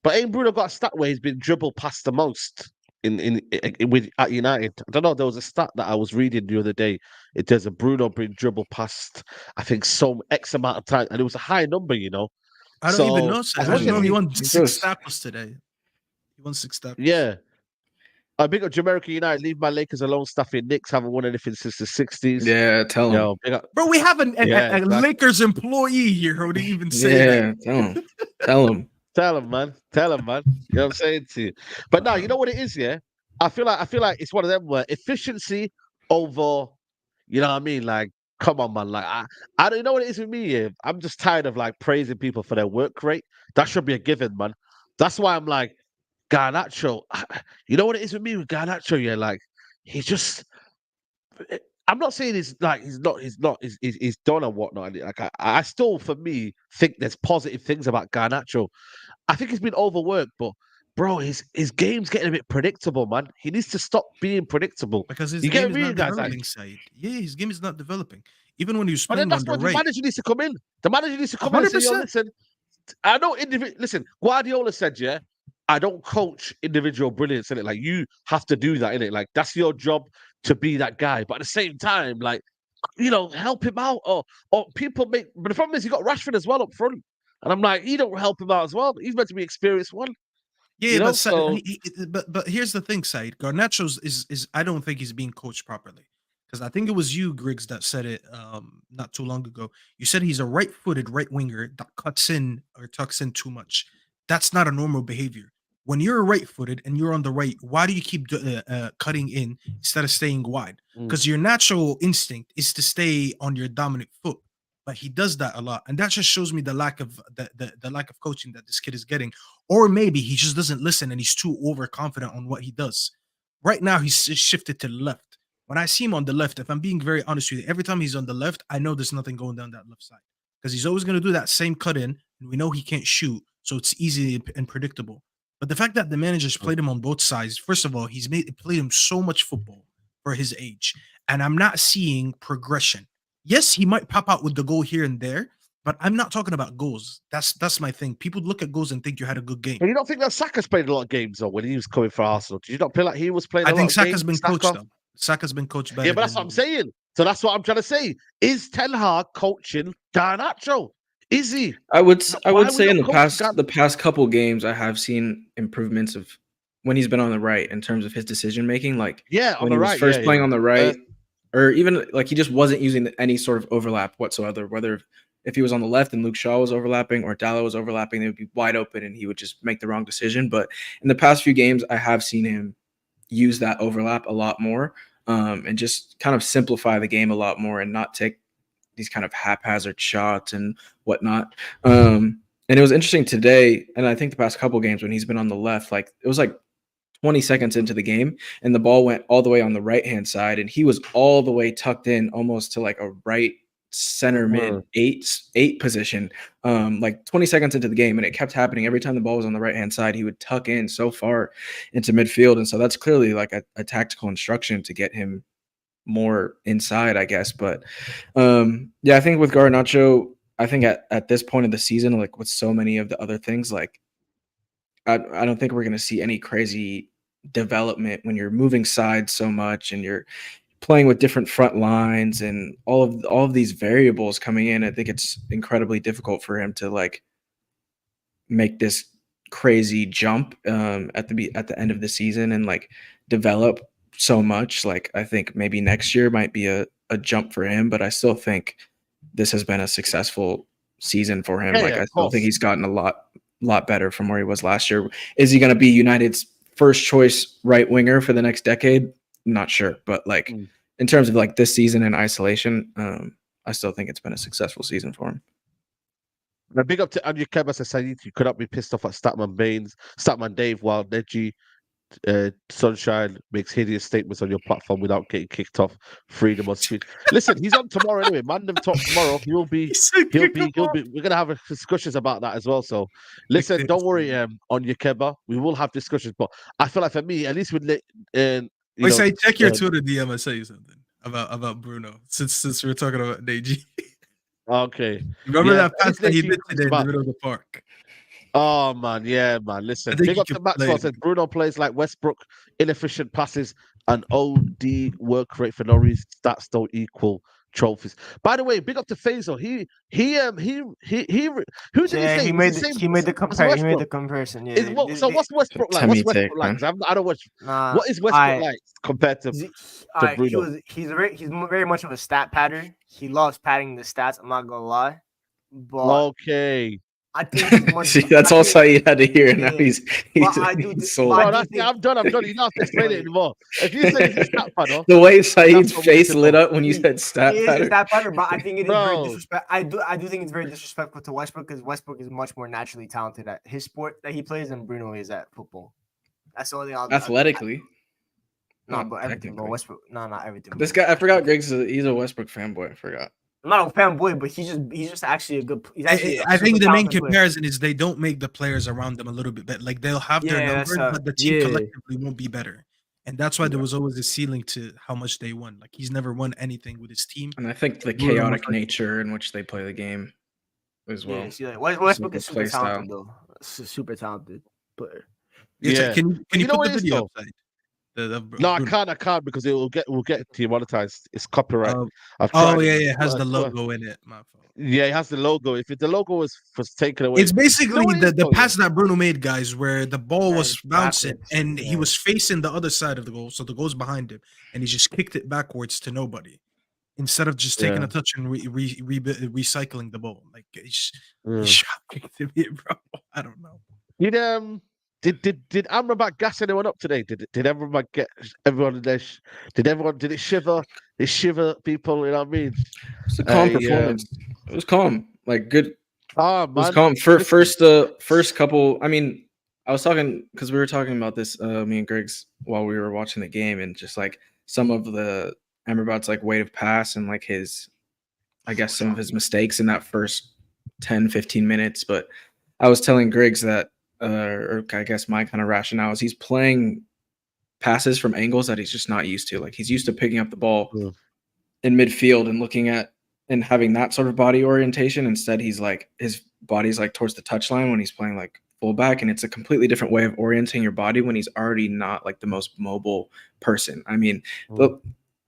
But ain't Bruno got a stat where he's been dribbled past the most at United? I don't know. There was a stat that I was reading the other day. There's a Bruno being dribbled past, I think, some X amount of time, and it was a high number. I don't even know. I don't know. He won 6 tackles today. He won 6 tackles. Yeah. I big up Jamaica United. Leave my Lakers alone. Stuffy Knicks haven't won anything since the 60s. Yeah, tell him. Bro, we have a Lakers employee here who didn't even say that. Tell him. Tell him, man. Tell him, man. You know what I'm saying to you? But no, you know what it is, yeah? I feel like it's one of them where efficiency over, you know what I mean? Like, come on, man. Like, I don't know what it is with me, yeah? I'm just tired of like praising people for their work rate. That should be a given, man. That's why I'm like, Garnacho, you know what it is with me with Garnacho, yeah? Like, he's just, I'm not saying he's done or whatnot. Like, I still, for me, think there's positive things about Garnacho. I think he's been overworked, but bro, his game's getting a bit predictable, man. He needs to stop being predictable. Because his game is not developing, Said. Yeah, his game is not developing. Even when he's playing on the right. The manager needs to come in. The manager needs to come in and say, yo, listen, I know listen, Guardiola said, yeah, I don't coach individual brilliance in it. Like, you have to do that in it. Like, that's your job to be that guy. But at the same time, like, help him out. Or people make. But the problem is, you got Rashford as well up front, and I'm like, he don't help him out as well. He's meant to be experienced one. Yeah, but here's the thing, Said. Garnacho's is I don't think he's being coached properly. Because I think it was you, Griggs, that said it not too long ago. You said he's a right-footed right winger that cuts in or tucks in too much. That's not a normal behavior. When you're right-footed and you're on the right, why do you keep cutting in instead of staying wide? Because your natural instinct is to stay on your dominant foot, but he does that a lot, and that just shows me the lack of the lack of coaching that this kid is getting, or maybe he just doesn't listen and he's too overconfident on what he does. Right now, he's shifted to the left. When I see him on the left, if I'm being very honest with you, every time he's on the left, I know there's nothing going down that left side because he's always going to do that same cut in, and we know he can't shoot, so it's easy and predictable. But the fact that the managers played him on both sides, first of all, played him so much football for his age, and I'm not seeing progression. Yes, he might pop out with the goal here and there, but I'm not talking about goals. That's my thing. People look at goals and think you had a good game. But you don't think that Saka's played a lot of games though when he was coming for Arsenal? Did you not feel like he was playing? I think Saka's been coached though. Saka's been coached better. Yeah, but that's what I'm saying. So that's what I'm trying to say. Is Ten Hag coaching Garnacho? Is he? I would say in the past couple games, I have seen improvements of when he's been on the right in terms of his decision making. Like when he was first playing on the right, or even like he just wasn't using any sort of overlap whatsoever. Whether if he was on the left and Luke Shaw was overlapping or Dalot was overlapping, they would be wide open and he would just make the wrong decision. But in the past few games, I have seen him use that overlap a lot more and just kind of simplify the game a lot more and not take these kind of haphazard shots and whatnot. And it was interesting today, and I think the past couple games when he's been on the left, like it was like 20 seconds into the game and the ball went all the way on the right-hand side and he was all the way tucked in almost to like a right center mid eight position, like 20 seconds into the game, and it kept happening every time the ball was on the right-hand side. He would tuck in so far into midfield, and so that's clearly like a tactical instruction to get him more inside, I guess. But yeah, I think with Garnacho, I think at this point of the season, like with so many of the other things, like I don't think we're going to see any crazy development when you're moving sides so much and you're playing with different front lines and all of these variables coming in, I think it's incredibly difficult for him to like make this crazy jump at the end of the season and like develop so much. Like I think maybe next year might be a jump for him, but I still think this has been a successful season for him. Yeah, Like yeah, I of still course. think he's gotten a lot better from where he was last year. Is he going to be United's first choice right winger for the next decade? Not sure, but like in terms of like this season in isolation, I still think it's been a successful season for him. Now, big up to Anya Kebas and Said. You could not be pissed off at Statman Dave, while Neji Sunshine makes hideous statements on your platform without getting kicked off. Freedom of speech. Listen, he's on tomorrow anyway. Man, talk tomorrow. He'll be. We're gonna have discussions about that as well. So, listen, don't worry. On your Keba, we will have discussions. But I feel like for me, at least with Wait, say check your Twitter DM and say something about Bruno. Since we're talking about Neji. Okay. Remember that pass that he did today in the middle of the park? Oh man, yeah, man. Listen, big up to Maxwell. Said Bruno plays like Westbrook, inefficient passes, and OD work rate for no reason. Stats don't equal trophies. By the way, big up to Faisal. Who did he say? He made the comparison. Yeah. So what's Westbrook like? What's Westbrook like? I don't watch. What is Westbrook like compared to Bruno? He's very much of a stat pattern. He loves padding the stats. I'm not gonna lie. But okay. I think see, that's all Saeed had to hear. Now he's sold. I'm done. You don't have to explain it anymore. If you say he's a stat pattern, the way Saeed's face lit up when you said stat pattern. He is a stat pattern, but I think it is very disrespectful. I do think it's very disrespectful to Westbrook because Westbrook is much more naturally talented at his sport that he plays than Bruno is at football. That's the only athletically. No, but everything. But Westbrook, not everything. This guy, I forgot. He's a Westbrook fanboy. I forgot. I'm not a fanboy, but he's just actually a good. I think the main comparison is they don't make the players around them a little bit better. Like they'll have their numbers, but the team collectively won't be better. And that's why there was always a ceiling to how much they won. Like he's never won anything with his team. And I think the chaotic nature in which they play the game as well. Yeah, see, like Westbrook is super talented though. Super talented player. Yeah. Can you put the video upside? No, I can't because we'll get demonetized. It's copyright. It has the logo in it. My fault. Yeah, it has the logo. If the logo was taken away, it's basically the pass that Bruno made, guys, where the ball was bouncing and he was facing the other side of the goal, so the goal's behind him, and he just kicked it backwards to nobody instead of just taking a touch and recycling the ball. Like he shot kicked it, bro. I don't know. Did Amrabat gas anyone up today? Did everyone get everyone in there? Did it shiver? It shiver people. You know what I mean? It's a calm performance. It was calm, like good. Man. It was calm. First couple. I mean, I was talking because we were talking about this, me and Griggs, while we were watching the game, and just like some of the Amrabat's like weight of pass and like his, I guess some of his mistakes in that first 10-15 minutes. But I was telling Griggs that. Or I guess my kind of rationale is he's playing passes from angles that he's just not used to. Like he's used to picking up the ball in midfield and looking at and having that sort of body orientation. Instead, he's like his body's like towards the touchline when he's playing like fullback, and it's a completely different way of orienting your body when he's already not like the most mobile person. I mean,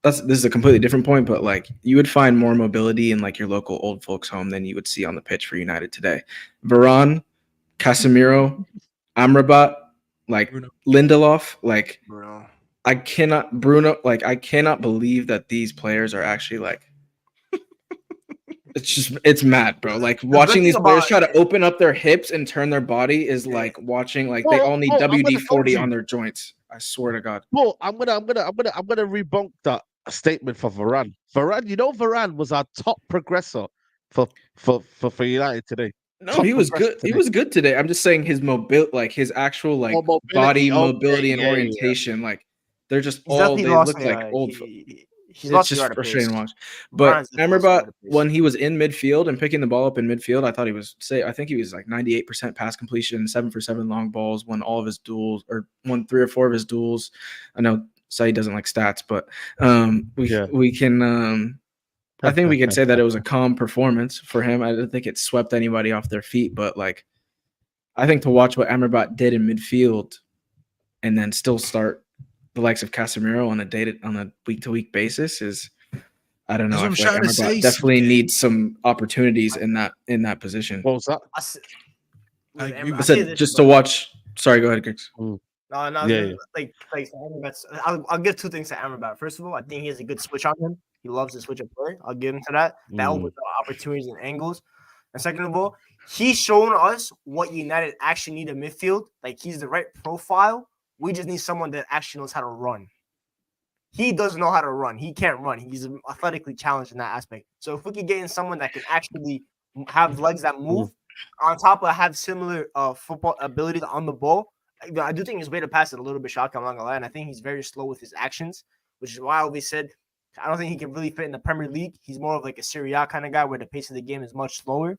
this is a completely different point, but like you would find more mobility in like your local old folks home than you would see on the pitch for United today. Varane, Casemiro, Amrabat, like Bruno. Lindelof, like Bruno. I cannot believe that these players are actually like it's mad, bro. Like watching these players try to open up their hips and turn their body is like watching like they all need WD-40 on their joints. I swear to God. Well, I'm gonna rebunk that statement for Varane. Varane was our top progressor for United today. No, he was good. He was good today. I'm just saying his his actual like body mobility and orientation, like they're just all they look like old. It's just frustrating to watch. But Amrabat, when he was in midfield and picking the ball up in midfield, I think he was like 98% pass completion, 7 for 7 long balls, won all of his duels or won 3 or 4 of his duels. I know Saeed doesn't like stats, but we can. I think we could say that it was a calm performance for him. I don't think it swept anybody off their feet, but like, I think to watch what Amrabat did in midfield and then still start the likes of Casemiro on a week-to-week basis is, I don't know. That's I what I'm feel like trying to Amrabat say, definitely CK. needs some opportunities in that position. What was that? I agree I with said this, just but- to watch. Sorry, go ahead, Griggs. No, Yeah. like Amrabat's, I'll give two things to Amrabat. First of all, I think he has a good switch on him. He loves to switch up play. I'll give him to that. That opens up opportunities and angles. And second of all, he's shown us what United actually need a midfield. Like, he's the right profile. We just need someone that actually knows how to run. He doesn't know how to run. He can't run. He's athletically challenged in that aspect. So if we could get in someone that can actually have legs that move, on top of have similar football abilities on the ball, I do think his way to pass is a little bit shocking, I'm not gonna lie. And I think he's very slow with his actions, which is why I always said I don't think he can really fit in the Premier League. He's more of like a Serie A kind of guy where the pace of the game is much slower.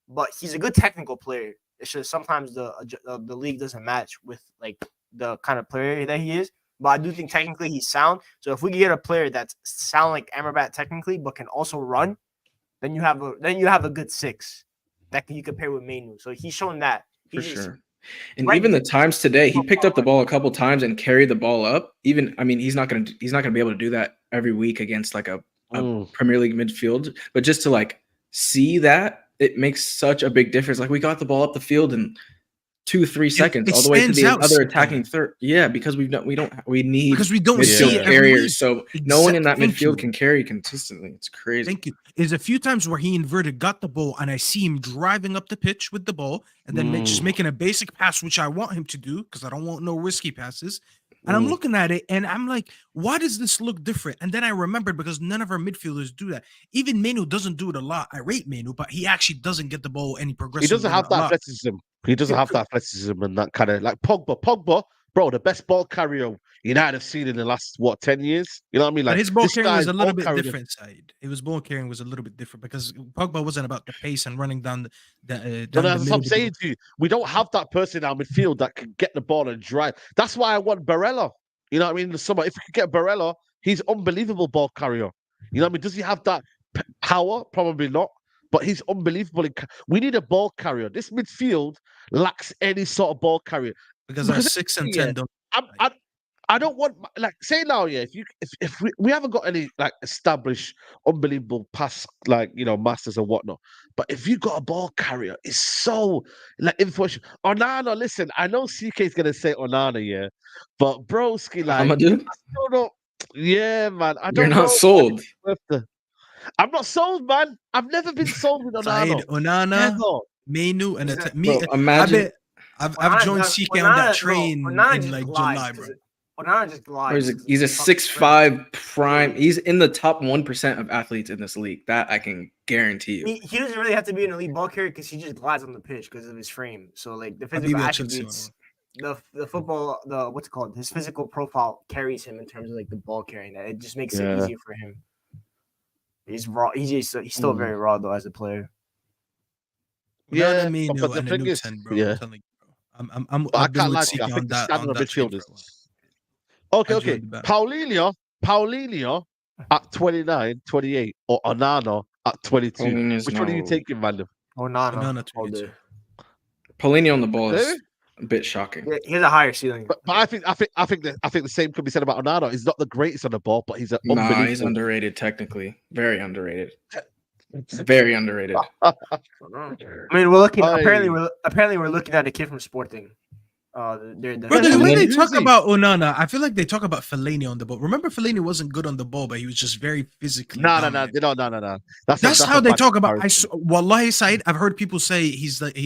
But he's a good technical player. It's just sometimes the league doesn't match with like the kind of player that he is. But I do think technically he's sound. So if we can get a player that's sound like Amrabat technically, but can also run, then you have a good six that you compare with Mainu. So he's shown that. For sure. And right even the times today, he picked up the ball a couple times and carried the ball up. Even, I mean, he's not gonna be able to do that every week against like a Premier League midfield. But just to like see that, it makes such a big difference. Like, we got the ball up the field in 2-3 seconds, all the way to the other attacking third. Yeah, because we need because we don't midfield see it carriers. So no one in that Thank midfield you. can carry consistently. It's crazy. Thank you. There's a few times where he inverted, got the ball, and I see him driving up the pitch with the ball, and then just making a basic pass, which I want him to do because I don't want no risky passes. And I'm looking at it, and I'm like, why does this look different? And then I remembered because none of our midfielders do that. Even Mainu doesn't do it a lot. I rate Mainu, but he actually doesn't get the ball any progressive. He doesn't have that athleticism. He doesn't have that athleticism and that kind of like Pogba. Pogba, bro, the best ball carrier United have seen in the last 10 years. You know what I mean? Like, but his ball carrying was a little bit carrying different. Side. It was ball carrying was a little bit different because Pogba wasn't about the pace and running down the. That's what I'm saying to you. We don't have that person in our midfield that can get the ball and drive. That's why I want Barella. You know what I mean? In the summer, if we could get Barella, he's unbelievable ball carrier. You know what I mean? Does he have that power? Probably not. But he's unbelievable. We need a ball carrier. This midfield lacks any sort of ball carrier. Because our 6 and 10 don't. I don't want, like, say now, yeah. If we haven't got any like established, unbelievable pass, like, you know, masters and whatnot. But if you got a ball carrier, it's so like information. Onana, listen, I know CK is gonna say Onana, yeah, but broski, like, Amadou? I still don't. Yeah, man, I You're don't. not sold. I'm not sold, man. I've never been sold with Onana. Onana, Mainu, and me. Bro, imagine. I've joined CK on that train in like July, bro. Onana just glides. He's a 6'5" prime. He's in the top 1% of athletes in this league. That I can guarantee you. He doesn't really have to be an elite ball carrier because he just glides on the pitch because of his frame. So like the physical attributes, the football, what's it called? His physical profile carries him in terms of like the ball carrying. That it just makes it easier for him. He's raw. He's still very raw though as a player. Yeah, but the thing is, bro, I'm I can't lie to you. I think the standard of midfielders. Okay. Paulinho at 29, 28, or Onana at 22. Which one are you taking, man? Onana 22. Paulinho on the ball is a bit shocking. Yeah, he has a higher ceiling. But I think the same could be said about Onana. He's not the greatest on the ball, but he's he's underrated technically. Very underrated. Very underrated. I mean, we're looking. Apparently, we're looking at a kid from Sporting. The way they talk about Onana, I feel like they talk about Fellaini on the ball. Remember, Fellaini wasn't good on the ball, but he was just very physically. No. That's how they talk about. Wallahi, Said, I've heard people say he's like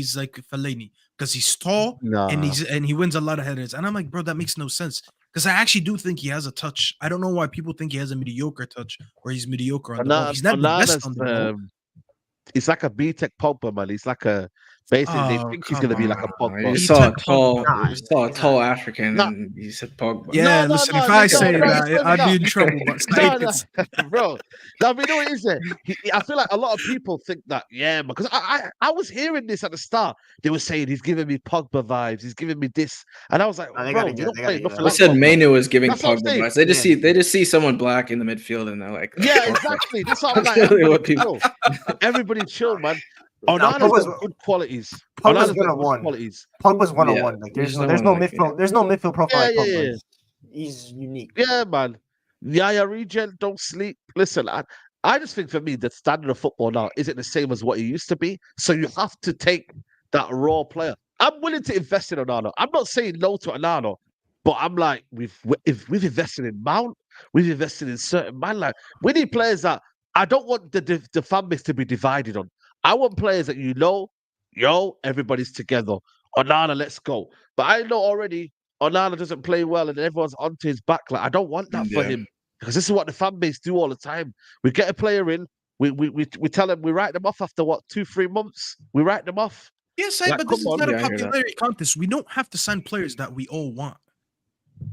Fellaini because he's tall and he wins a lot of headers, and I'm like, bro, that makes no sense. Because I actually do think he has a touch. I don't know why people think he has a mediocre touch or he's mediocre on the ball. He's not the best on the ball. It's like a B-Tech Pogba, man. He's like a basically they think he's gonna be like a Pogba. You saw a tall African and you said Pogba. Yeah, listen, if I say that, I'd be in trouble. But bro, I mean, you know what is it? I feel like a lot of people think that, yeah, because I was hearing this at the start. They were saying he's giving me Pogba vibes. He's giving me this, and I was like, bro, you don't play nothing. I said Mainu was giving Pogba vibes. They just see someone black in the midfield and they're like, yeah, exactly. That's what I'm like. Everybody chill, man. Onana's good qualities. Pogba's 101. Pogba's 101. Like there's no midfield. There's no midfield profile. Yeah. He's unique. Yeah, man. Yaya Regen, don't sleep. Listen, I just think for me, the standard of football now isn't the same as what it used to be. So you have to take that raw player. I'm willing to invest in Onana. I'm not saying no to Onana, but I'm like, if we've invested in Mount, we've invested in certain man. Like, we need players that I don't want the fan base to be divided on. I want players that yo, everybody's together. Onana, let's go. But I know already Onana doesn't play well and everyone's onto his back. Like, I don't want that for Yeah. him because this is what the fan base do all the time. We get a player in, we tell them, we write them off after what, 2-3 months. We write them off. Yes, Like, but come this is on. not a Yeah, I hear that. popularity contest. We don't have to sign players that we all want.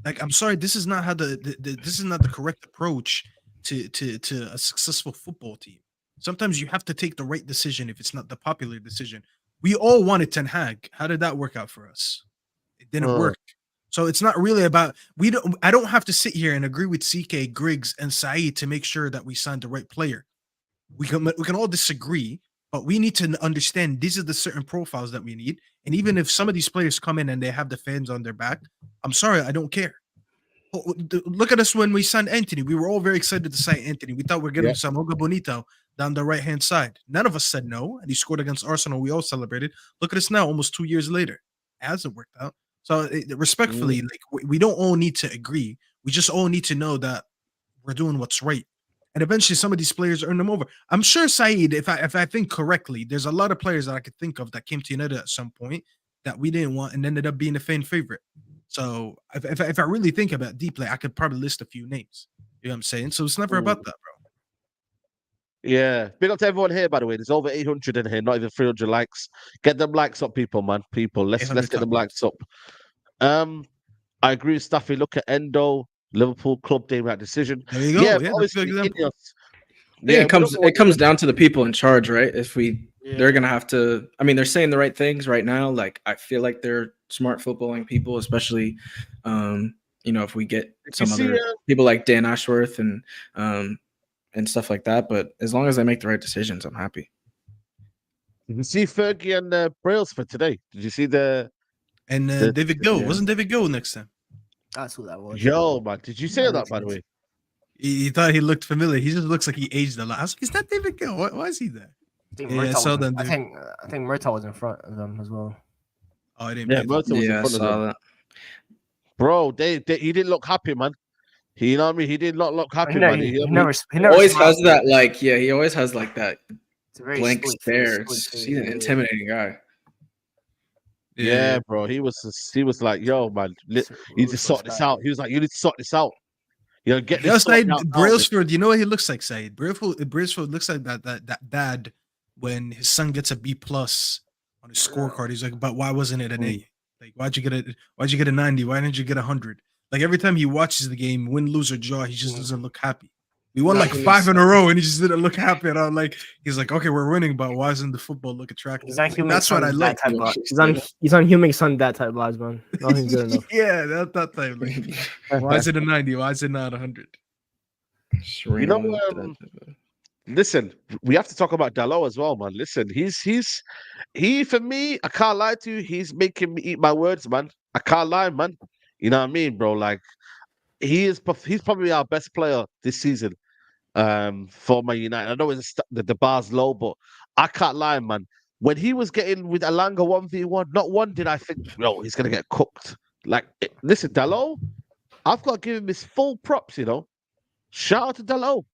Like, I'm sorry, this is not how this is not the correct approach to a successful football team. Sometimes you have to take the right decision if it's not the popular decision. We all wanted Ten Hag. How did that work out for us? It didn't work. So it's not really about I don't have to sit here and agree with CK, Griggs, and Saeed to make sure that we signed the right player. We can all disagree, but we need to understand these are the certain profiles that we need. And even if some of these players come in and they have the fans on their back, I'm sorry, I don't care. Look at us when we signed Anthony. We were all very excited to sign Anthony. We thought we were getting some Samoga Bonito down the right-hand side. None of us said no, and he scored against Arsenal. We all celebrated. Look at us now, almost 2 years later. It hasn't worked out. So respectfully, like we don't all need to agree. We just all need to know that we're doing what's right. And eventually some of these players earn them over. I'm sure, Saeed, if I think correctly, there's a lot of players that I could think of that came to United at some point that we didn't want and ended up being a fan favorite. So if I really think about it deeply, I could probably list a few names. You know what I'm saying? So it's never about that, bro. Yeah. Big up to everyone here, by the way. There's over 800 in here, not even 300 likes. Get them likes up, people, man. People, let's get them likes up. I agree with Staffy. Look at Endo, Liverpool club day that decision. There you go. Yeah, Yeah, obviously, that's a good example. Yeah, it comes down to the people in charge, right? If they're gonna have to. I mean, they're saying the right things right now. Like, I feel like they're smart footballing people, especially, if we get some other people like Dan Ashworth and stuff like that. But as long as they make the right decisions, I'm happy. You can see Fergie and Brailsford today. Did you see David Gill? Wasn't David Gill next time? That's who that was. Yo, man, did you say that, by the way? He thought he looked familiar. He just looks like he aged a lot. I was like, is that David Gill? Why is he there? I think Murtaugh was in front of them as well. Oh, I didn't. Yeah, Murtaugh was in front of them. That. Bro, he didn't look happy, man. You know what I mean? He did not look happy, man. He always has that, like, he always has like that blank stare. He's an intimidating guy. Yeah, bro. He was like, yo, man, you need to sort this out. He was like, you need to sort this out. Get this. Brailsford, you know what he looks like, Said? Brailsford looks like that dad when his son gets a B+ on his scorecard. He's like, but why wasn't it an A? Like, why'd you get a 90? Why didn't you get 100? Like, every time he watches the game, win, lose, or draw, he just doesn't look happy. We won like 5 in a row, and he just didn't look happy. And I'm like, he's like, okay, we're winning, but why doesn't the football look attractive? That's what I like. He's on Human Son that type vibes, man. Nothing good enough. Yeah, that type. Like, why is it a 90? Why is it not 100? Listen, we have to talk about Dalot as well, man. Listen, he for me, I can't lie to you, he's making me eat my words, man. I can't lie, man. You know what I mean, bro? Like, he's probably our best player this season. For Man United. I know the bar's low, but I can't lie, man. When he was getting with Alanga 1v1, not one did I think, he's going to get cooked. Like, listen, Dalot, I've got to give him his full props, Shout out to Dalot.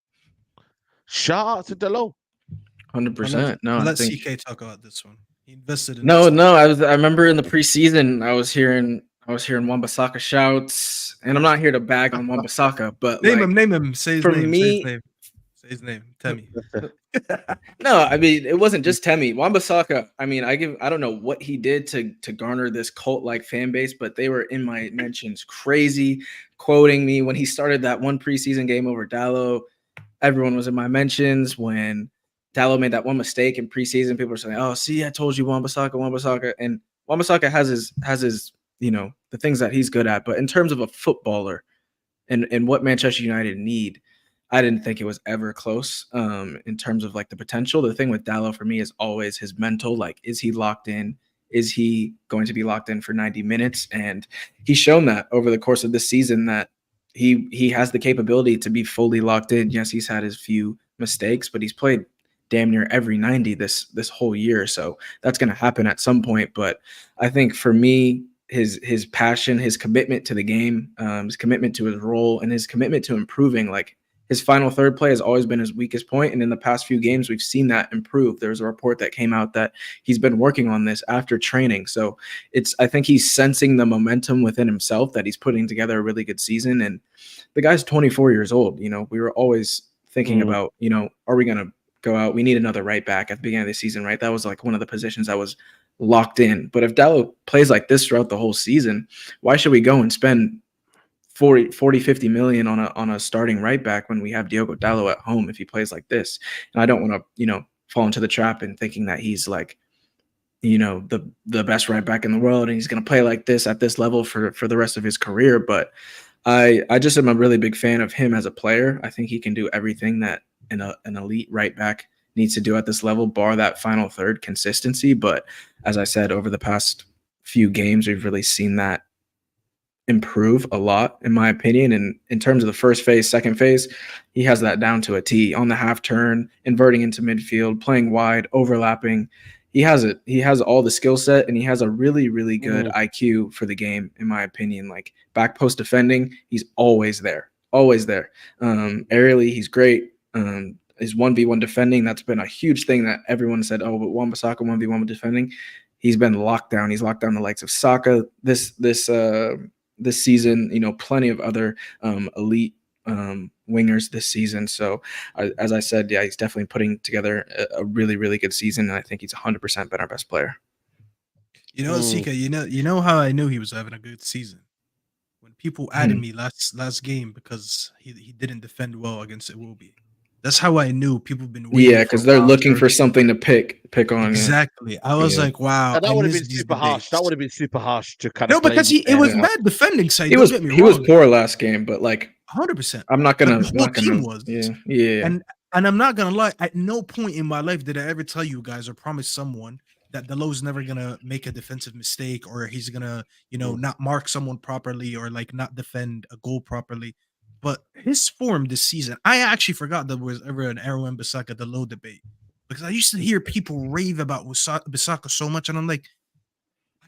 100%. No, let CK talk about this one. He invested in No, I remember in the preseason, I was hearing Wan-Bissaka shouts, and I'm not here to bag on Wan-Bissaka, but name him. Say his name. Say his name. Temi. No, I mean, it wasn't just Temi. Wan-Bissaka, I mean, I don't know what he did to garner this cult-like fan base, but they were in my mentions crazy, quoting me when he started that one preseason game over Dalot. Everyone was in my mentions when Dalot made that one mistake in preseason. People were saying, "Oh, see, I told you, Wan-Bissaka." And Wan-Bissaka has his the things that he's good at. But in terms of a footballer and what Manchester United need, I didn't think it was ever close in terms of like the potential. The thing with Dalot for me is always his mental. Like, is he locked in? is he going to be locked in for 90 minutes? And he's shown that over the course of this season that he has the capability to be fully locked in. Yes, he's had his few mistakes, but he's played damn near every 90 this whole year. So that's going to happen at some point. But I think for me, his passion, his commitment to the game, his commitment to his role, and his commitment to improving, like his final third play has always been his weakest point. And in the past few games, we've seen that improve. There's a report that came out that he's been working on this after training. So I think he's sensing the momentum within himself that he's putting together a really good season. And the guy's 24 years old. You know, we were always thinking about, you know, are we going to go out? We need another right back at the beginning of the season, right? That was like one of the positions that was locked in. But if Dalot plays like this throughout the whole season, why should we go and spend 40, 50 million on a starting right back when we have Diogo Dalot at home if he plays like this? And I don't want to, you know, fall into the trap and thinking that he's like, you know, the best right back in the world and he's going to play like this at this level for the rest of his career. But I just am a really big fan of him as a player. I think he can do everything that an elite right back needs to do at this level, bar that final third consistency. But as I said, over the past few games, we've really seen that improve a lot, in my opinion. And in terms of the first phase, second phase, he has that down to a T. On the half turn, inverting into midfield, playing wide, overlapping. He has it. He has all the skill set, and he has a really, really good IQ for the game, in my opinion. Like back post defending, he's always there, always there. Aerially, he's great. His 1v1 defending, that's been a huge thing that everyone said, oh, but Wan-Bissaka 1v1 with defending. He's been locked down. He's locked down the likes of Saka this season, you know, plenty of other elite wingers this season. So as I said, yeah, he's definitely putting together a really, really good season. And I think he's 100% been our best player. You know, Sika, you know how I knew he was having a good season? When people added me last game because he didn't defend well against Iwobi. That's how I knew people have been waiting. Yeah, because they're looking for something to pick on. Exactly. I was like, wow. And that would have been super harsh. That would have been super harsh to kind of. No, because it was bad defending side. He was poor last game, but like 100%. I'm not gonna. The whole team was. Yeah. And I'm not gonna lie. At no point in my life did I ever tell you guys or promise someone that Dalot's never gonna make a defensive mistake or he's gonna, you know, not mark someone properly or like not defend a goal properly. But his form this season, I actually forgot there was ever an Aaron Wan-Bissaka Dalot debate because I used to hear people rave about Bissaka so much, and I'm like,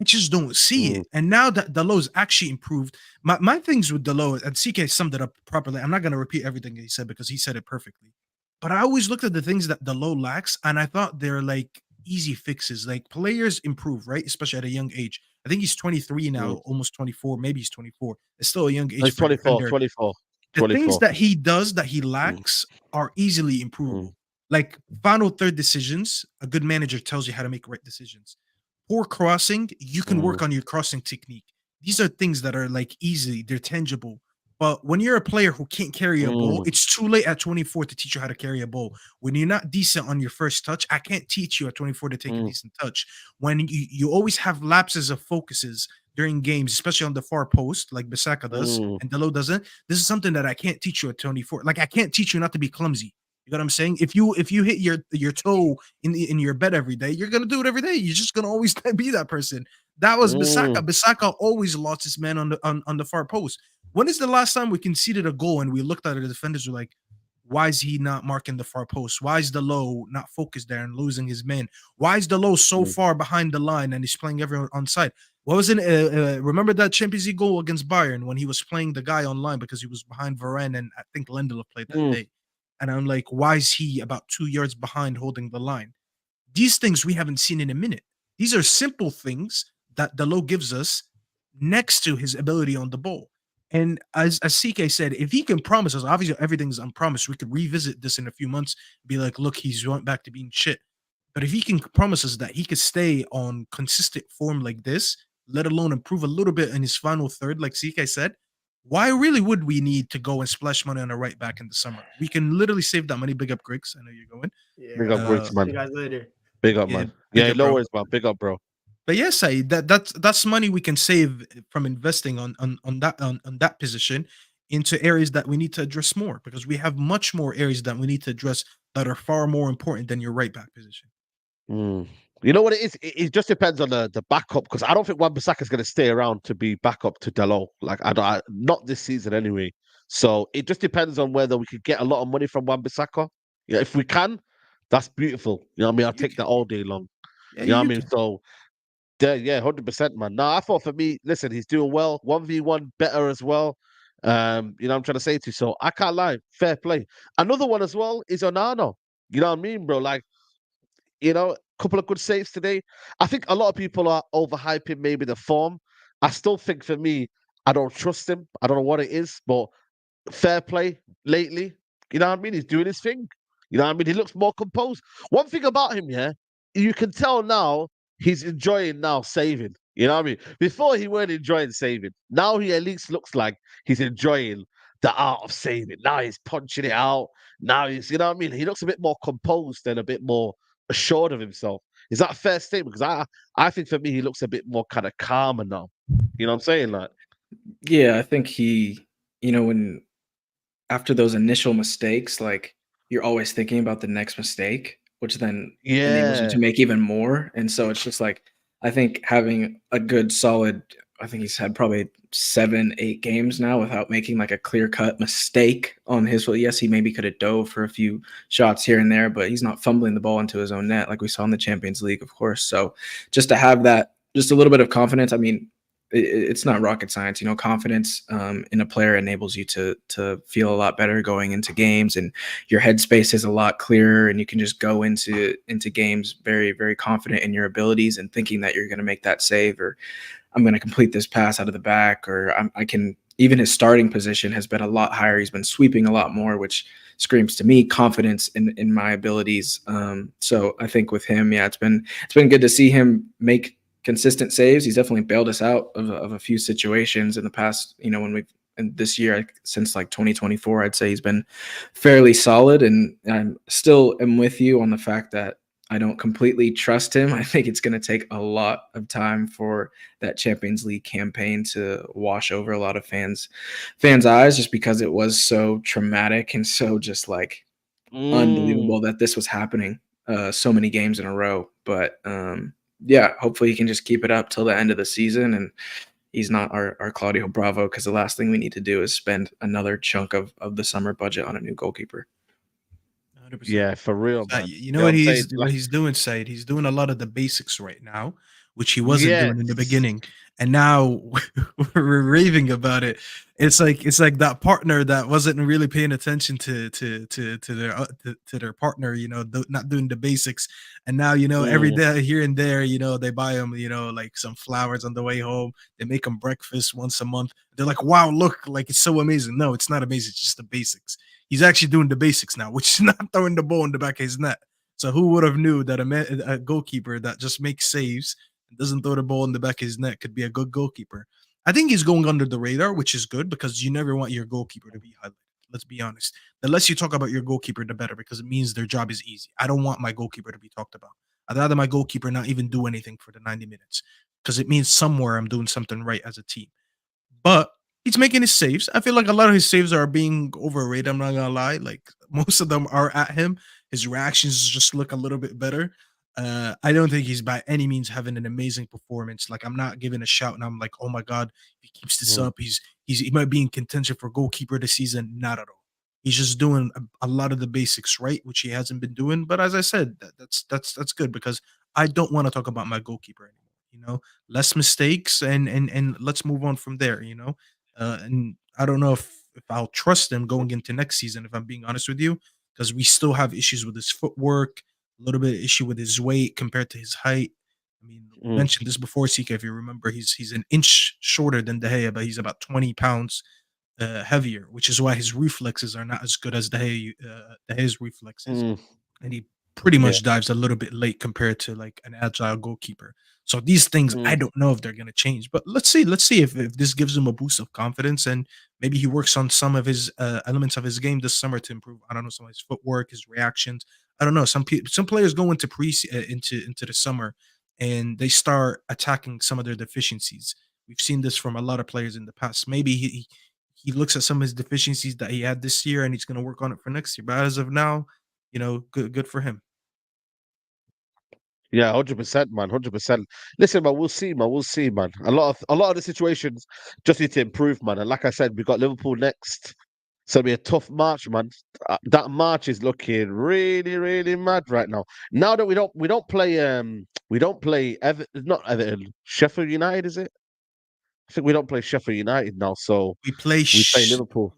I just don't see it. And now that Dalot's actually improved, my things with Dalot, and CK summed it up properly. I'm not going to repeat everything he said because he said it perfectly. But I always looked at the things that Dalot lacks, and I thought they're like easy fixes. Like players improve, right? Especially at a young age. I think he's 23 now, almost 24. Maybe he's 24. It's still a young age. He's 24. The things that he does that he lacks are easily improvable. Like final third decisions, a good manager tells you how to make right decisions. Poor crossing, you can work on your crossing technique. These are things that are like easy, they're tangible. But when you're a player who can't carry a ball, it's too late at 24 to teach you how to carry a ball. When you're not decent on your first touch, I can't teach you at 24 to take a decent touch. When you always have lapses of focuses during games, especially on the far post, like Bissaka does, and Dalot doesn't. This is something that I can't teach you at 24. Like I can't teach you not to be clumsy. You know what I'm saying? If you hit your toe in your bed every day, you're gonna do it every day. You're just gonna always be that person. That was Bissaka. Bissaka always lost his man on the far post. When is the last time we conceded a goal and we looked at the defenders were like, why is he not marking the far post? Why is Dalot not focused there and losing his man? Why is Dalot so far behind the line and he's playing everyone on side? What was it? Remember that Champions League goal against Bayern when he was playing the guy online because he was behind Varane and I think Lindelof played that day. And I'm like, why is he about 2 yards behind holding the line? These things we haven't seen in a minute. These are simple things that Dalot gives us next to his ability on the ball. And as CK said, if he can promise us, obviously everything's unpromised. We could revisit this in a few months, be like, look, he's went back to being shit. But if he can promise us that he could stay on consistent form like this, let alone improve a little bit in his final third, like CK said, why really would we need to go and splash money on a right back in the summer? We can literally save that money. Big up, Griggs. I know you're going. Yeah. Big up, Griggs, man. See you guys later. Big up, man. Yeah, no worries, man. Big up, bro. But yes, that's money we can save from investing on that position into areas that we need to address more because we have much more areas that we need to address that are far more important than your right back position. You know what it is? It just depends on the backup because I don't think Wan-Bissaka is going to stay around to be backup to Dalot. Like not this season anyway. So it just depends on whether we could get a lot of money from Wan-Bissaka. Yeah, if we can, that's beautiful. You know what I mean? I'll You take that can. all day long. Yeah, You know what I you mean? can. So yeah, 100%, man. No, I thought for me, listen, he's doing well. 1v1 better as well. You know what I'm trying to say to you. So I can't lie. Fair play. Another one as well is Onana. You know what I mean, bro? Like, couple of good saves today. I think a lot of people are overhyping maybe the form. I still think for me, I don't trust him. I don't know what it is, but fair play lately. You know what I mean? He's doing his thing. You know what I mean? He looks more composed. One thing about him, yeah, you can tell now he's enjoying now saving. You know what I mean? Before he weren't enjoying saving. Now he at least looks like he's enjoying the art of saving. Now he's punching it out. Now he's, you know what I mean? He looks a bit more composed and a bit more assured of himself. Is that a fair statement? Because I think for me he looks a bit more kind of calmer now. You know what I'm saying? Like, Yeah, I think when after those initial mistakes, like you're always thinking about the next mistake, which then enables you yeah. to make even more. And so it's just like I think having a good solid, I think he's had probably 7, 8 games now without making like a clear cut mistake on his. Well, yes, he maybe could have dove for a few shots here and there, but he's not fumbling the ball into his own net like we saw in the Champions League, of course. So just to have that, just a little bit of confidence. I mean, it's not rocket science, confidence in a player enables you to feel a lot better going into games, and your headspace is a lot clearer, and you can just go into games very, very confident in your abilities and thinking that you're going to make that save, or I'm going to complete this pass out of the back, or I can. Even his starting position has been a lot higher. He's been sweeping a lot more, which screams to me confidence in my abilities. So I think with him, yeah, it's been good to see him make consistent saves. He's definitely bailed us out of a few situations in the past, when we've and this year, since like 2024, I'd say he's been fairly solid. And I'm still am with you on the fact that I don't completely trust him. I think it's going to take a lot of time for that Champions League campaign to wash over a lot of fans' eyes, just because it was so traumatic and so just like unbelievable that this was happening so many games in a row. But yeah, hopefully he can just keep it up till the end of the season, and he's not our Claudio Bravo, because the last thing we need to do is spend another chunk of the summer budget on a new goalkeeper. 100%. Yeah, for real, man. You You know know what what I'm saying? he's doing, Said? He's doing a lot of the basics right now, which he wasn't doing in the Yes. beginning. And now we're raving about it. It's like that partner that wasn't really paying attention to their partner, not doing the basics. And now, every Mm, day here and there, they buy him, like some flowers on the way home. They make him breakfast once a month. They're like, wow, look, like it's so amazing. No, it's not amazing. It's just the basics. He's actually doing the basics now, which is not throwing the ball in the back of his net. So who would have knew that a goalkeeper that just makes saves and doesn't throw the ball in the back of his net could be a good goalkeeper? I think he's going under the radar, which is good because you never want your goalkeeper to be highlighted. Let's be honest. The less you talk about your goalkeeper, the better, because it means their job is easy. I don't want my goalkeeper to be talked about. I'd rather my goalkeeper not even do anything for the 90 minutes, because it means somewhere I'm doing something right as a team. But he's making his saves. I feel like a lot of his saves are being overrated. I'm not gonna lie. Like most of them are at him. His reactions just look a little bit better. I don't think he's by any means having an amazing performance. Like I'm not giving a shout and I'm like, oh my god, if he keeps this mm, up, he might be in contention for goalkeeper this season. Not at all. He's just doing a lot of the basics right, which he hasn't been doing. But as I said, that's good because I don't want to talk about my goalkeeper anymore. Less mistakes and let's move on from there. And I don't know if I'll trust him going into next season, if I'm being honest with you, because we still have issues with his footwork, a little bit of issue with his weight compared to his height. I mean, we mm, mentioned this before, CK, if you remember, he's an inch shorter than De Gea, but he's about 20 pounds heavier, which is why his reflexes are not as good as De Gea's reflexes, mm. and he pretty Yeah. much dives a little bit late compared to like an agile goalkeeper. So these things, I Mm, don't know if they're going to change, but let's see. Let's see if this gives him a boost of confidence, and maybe he works on some of his elements of his game this summer to improve. I don't know, some of his footwork, his reactions. I don't know. Some players go into into the summer and they start attacking some of their deficiencies. We've seen this from a lot of players in the past. Maybe he looks at some of his deficiencies that he had this year and he's going to work on it for next year. But as of now, good for him. Yeah, 100%, man, 100%. Listen, man, we'll see, man. We'll see, man. A lot of the situations just need to improve, man. And like I said, we got Liverpool next. So it'll be a tough March, man. That March is looking really, really mad right now. Now that we don't play not Everton, Sheffield United, is it? I think we don't play Sheffield United now, so We play. we play Liverpool.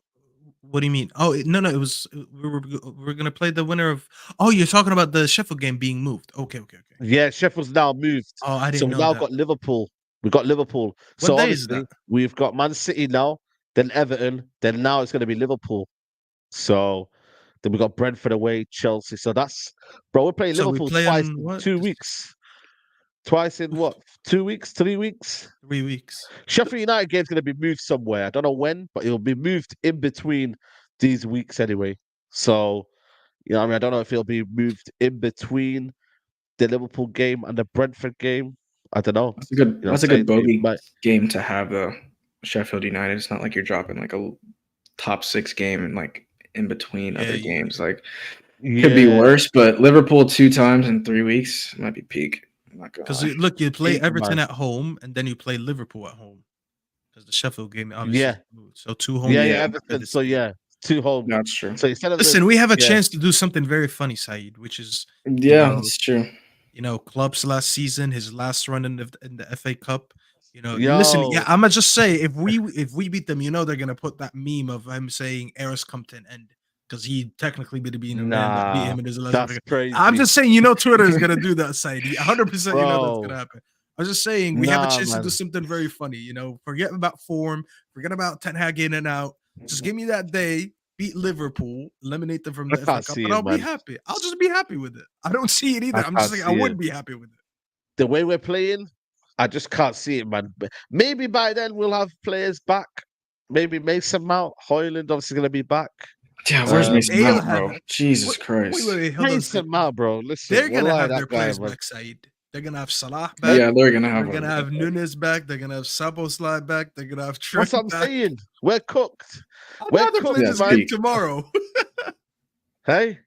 What do you mean? Oh no, it was we were gonna play the winner of. Oh, you're talking about the Sheffield game being moved. Okay. Yeah, Sheffield's now moved. Oh, I So didn't we've know now that. got Liverpool. We've got Liverpool. What So day is obviously that? we've got Man City now, then Everton, then now it's gonna be Liverpool. So then we got Brentford away, Chelsea. So that's bro, we're playing So we Liverpool play twice on in what? 2 weeks. Twice in what? 2 weeks, 3 weeks? 3 weeks. Sheffield United game's gonna be moved somewhere. I don't know when, but it'll be moved in between these weeks anyway. So, what I mean, I don't know if it'll be moved in between the Liverpool game and the Brentford game. I don't know. That's a good. What I'm That's a good saying? bogey But game to have though. Sheffield United. It's not like you're dropping like a top 6 game and like in between Yeah, other yeah. games. Like could be yeah, worse, but Liverpool 2 times in 3 weeks might be peak. I'm not gonna Because lie. look, you play peak, Everton man. at home, and then you play Liverpool at home. Because the Sheffield game obviously Yeah, is moved. So 2 home yeah, games yeah. Yeah, after Everton. this So game. yeah, 2 home. that's true. So instead of Listen, we have a yeah, chance to do something very funny, Saeed, which is you Yeah, know, that's true. Klopp's last season, his last run in the FA Cup. Listen, yeah, yo, I'm gonna just say if we beat them, they're gonna put that meme of him saying Eris come to an end because he technically would have been the man that beat nah, him in his last. that's I'm crazy, just saying, Twitter is gonna do that, Saeed. 100%, that's gonna bro. happen. I was just saying we have a Nah, chance to do man. something very funny. Forget about form, forget about Ten Hag in and out. Just give me that day, beat Liverpool, eliminate them from I the FA can't Cup, see and it, I'll be man. happy. I'll just be happy with it. I don't see it either. I I'm just can't saying I see it. would be happy with it. The way we're playing, I just can't see it, man. But maybe by then we'll have players back. Maybe Mason Mount, Hoyland obviously gonna be back. Yeah, where's Mason They'll Mount, have bro? Jesus wait, Christ. hold on a second. Mason Mount, bro. Listen, They're gonna wallahi, have that their guy, players man. back, Saeed. They're gonna have Salah Hey, back. Yeah, they're gonna have They're gonna have Nunes back. They're gonna have Saboslai back. They're gonna have that's Trent what I'm back. saying. We're cooked. I'd We're rather play cooked, Yeah, this it's man. game peak. tomorrow. Hey,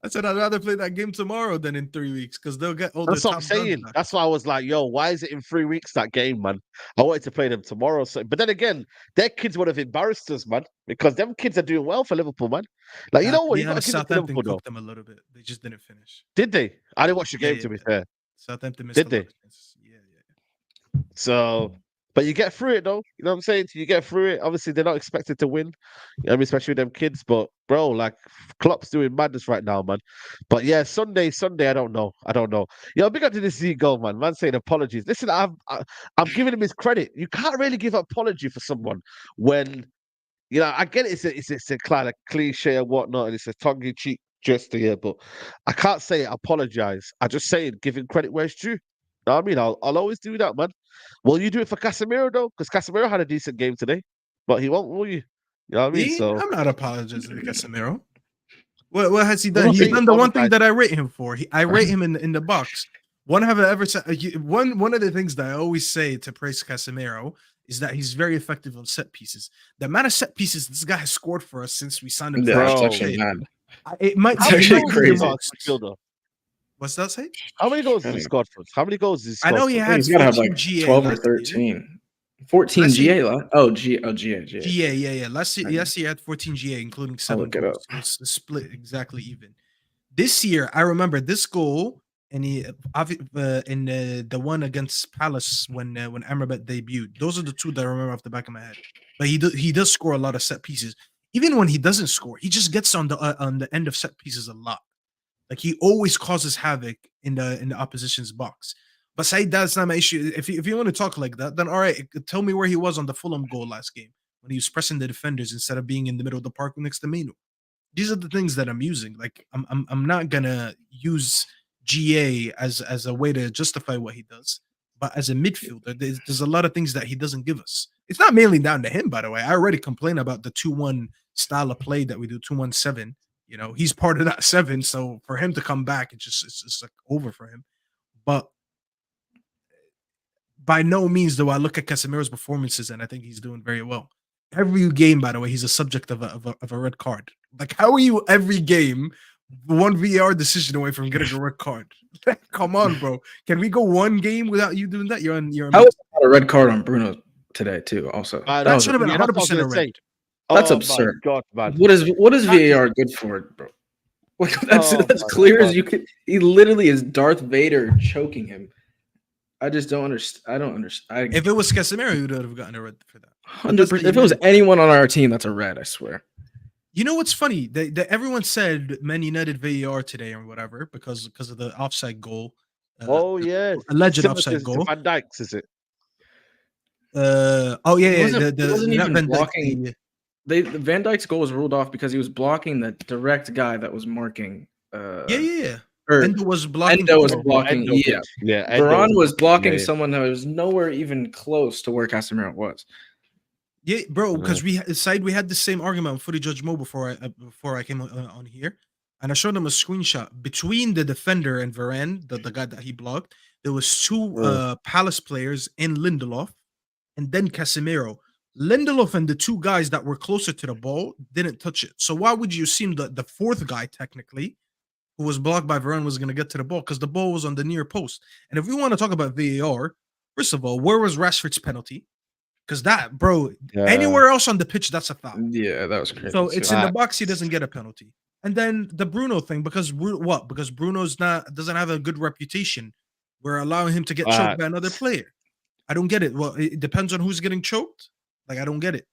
I said I'd rather play that game tomorrow than in 3 weeks because they'll get all their that's what I'm top guns saying. back. That's why I was like, yo, why is it in 3 weeks that game, man? I wanted to play them tomorrow. So, but then again, their kids would have embarrassed us, man, because them kids are doing well for Liverpool, man. Like, you Nah, know to what? be You got to honest, give it to Southampton Liverpool, though. cooked them a little bit. They just didn't finish. Did they? I didn't watch the game, Yeah. to be fair. Southampton missed Did a they? lot of chances. Yeah. So, but you get through it though. You know what I'm saying? You get through it. Obviously, they're not expected to win. Especially with them kids. But bro, like Klopp's doing madness right now, man. But yeah, Sunday, I don't know. Big up to this Z goal, man. Man saying apologies. Listen, I'm giving him his credit. You can't really give apology for someone when I get it. It's a kind of cliche and whatnot, and it's a tongue-in-cheek gesture here. But I can't say apologize. I just say it, giving credit where it's due. Know what I mean? I'll always do that, man. Will you do it for Casemiro though? Because Casemiro had a decent game today, but he won't, will you? You know what I mean? Me? So I'm not apologizing to Casemiro. What has he I'm done? not He's saying done the one thing apologize. that I rate him for. I rate him in the box. One of the things that I always say to praise Casemiro is that he's very effective on set pieces. The amount of set pieces this guy has scored for us since we signed him to Yeah, it's Bro. actually mad. it might It's How many actually goals has he crazy. got as midfielder? What's that say? How many goals has he scored for us? How many goals has he I scored know for he us? I think had he's gotta have 14 like GA 12 or last year. 13. 14 Last year- GA. GA. GA, yeah. Last year he had 14 GA, including 7 look it goals. up. It was split exactly even. This year, I remember this goal, and the one against Palace when Amrabat debuted. Those are the two that I remember off the back of my head. But he does score a lot of set pieces. Even when he doesn't score, he just gets on the end of set pieces a lot. Like he always causes havoc in the opposition's box. But Said, that's not my issue. If you want to talk like that, then all right, tell me where he was on the Fulham goal last game when he was pressing the defenders instead of being in the middle of the park next to Mino. These are the things that I'm using. Like I'm not gonna use GA as a way to justify what he does. But as a midfielder, there's a lot of things that he doesn't give us. It's not mainly down to him, by the way. I already complained about the 2-1 style of play that we do, 2-1-7. He's part of that 7. So for him to come back, it's just like over for him. But by no means do I look at Casemiro's performances and I think he's doing very well. Every game, by the way, he's a subject of a red card. Like, how are you every game one VAR decision away from getting a red card. Come on, bro. Can we go one game without you doing that? You're on. That was not a red card on Bruno today too. Also, That should have been that's what I was 100% a gonna red. say. that's Oh my absurd. god, man! What is That is- VAR good for, bro? Like, that's Oh that's my clear as God. you could. He literally is Darth Vader choking him. I just don't understand. I don't understand. If it was Casemiro, you would have gotten a red for that. 100%. If it was anyone on our team, that's a red. I swear. You know what's funny? Everyone said Man United VAR today or whatever because of the offside goal. Oh yeah, Alleged Similar offside to goal. Van Dijk's, is it? Oh yeah, He wasn't not even Van Dijk, blocking. The Van Dijk's goal was ruled off because he was blocking the direct guy that was marking. yeah. Or Endo was blocking. Endo was Oh, blocking. Endo Yeah, did. Yeah. Endo Varane was blocking yeah. someone that was nowhere even close to where Casemiro was. Yeah, bro. Because we had the same argument on Footy Judge Mo before I came on here, and I showed him a screenshot between the defender and Varane, the guy that he blocked. There was two Palace players in Lindelof, and then Casemiro. Lindelof and the two guys that were closer to the ball didn't touch it. So why would you assume that the fourth guy, technically, who was blocked by Varane, was going to get to the ball? Because the ball was on the near post. And if we want to talk about VAR, first of all, where was Rashford's penalty? Because that, bro, anywhere else on the pitch, that's a foul. Yeah, that was crazy. So it's in the box, he doesn't get a penalty. And then the Bruno thing, because Bruno's doesn't have a good reputation. We're allowing him to get choked by another player. I don't get it. Well, it depends on who's getting choked. Like, I don't get it.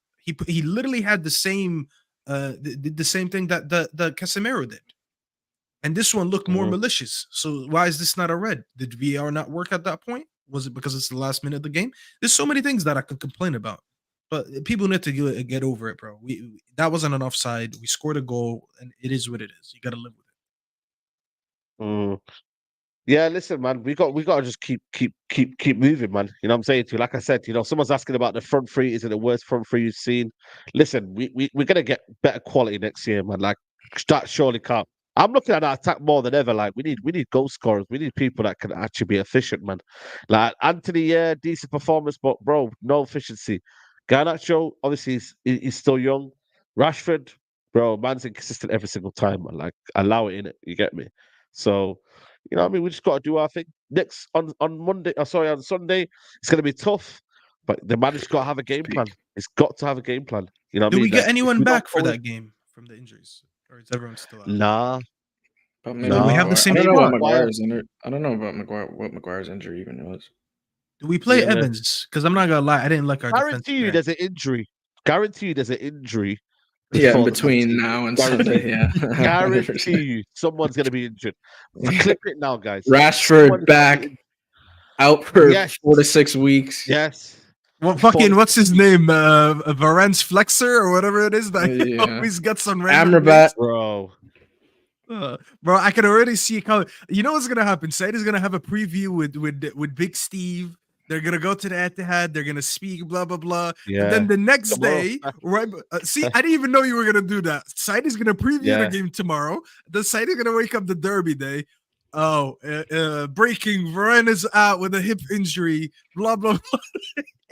He literally had the same the same thing that the Casemiro did. And this one looked more malicious. So why is this not a red? Did VAR not work at that point? Was it because it's the last minute of the game? There's so many things that I could complain about. But people need to get over it, bro. That wasn't an offside. We scored a goal, and it is what it is. You got to live with it. Yeah, listen, man. We got to just keep moving, man. You know what I'm saying to you? Like I said, someone's asking about the front three. Is it the worst front three you've seen? Listen, we're gonna get better quality next year, man. Like that surely can't. I'm looking at our attack more than ever. Like we need goal scorers. We need people that can actually be efficient, man. Like Anthony, yeah, decent performance, but bro, no efficiency. Garnacho, obviously, he's still young. Rashford, bro, man's inconsistent every single time, man. Like allow it in it. You get me? So. You know what I mean? We just got to do our thing. Next on Monday, on Sunday, it's going to be tough. But the manager's got to have a game plan. It's got to have a game plan. You know what I Did mean? we get anyone back for that game from the injuries? Or is everyone still out? Nah. No, we have the same. I don't know squad. what Maguire's injured. I don't know about Maguire. What Maguire's injury even was. Do we play Yeah. Evans? Because I'm not gonna lie, I didn't like our defense. Guarantee you there's an injury. Guarantee you there's an injury. Yeah, in before the between match. now and Guarantee. Sunday. Yeah, Guarantee you someone's going to be injured. Clip it now, guys. Rashford Someone's back out for Yes. 4 to 6 weeks. Yes. Well, fucking, what's his name? Varane's flexor or whatever it is that he always gets on random Amrabat. Bro. Bro, I can already see it coming. You know what's gonna happen? Said is gonna have a preview with Big Steve. They're gonna go to the Etihad. They're gonna speak, blah blah blah. Yeah. And then the next Tomorrow. day, right? See, I didn't even know you were gonna do that. Said is gonna preview the game tomorrow. The Said is gonna wake up the Derby day. Oh, breaking! Varane is out with a hip injury. Blah blah blah.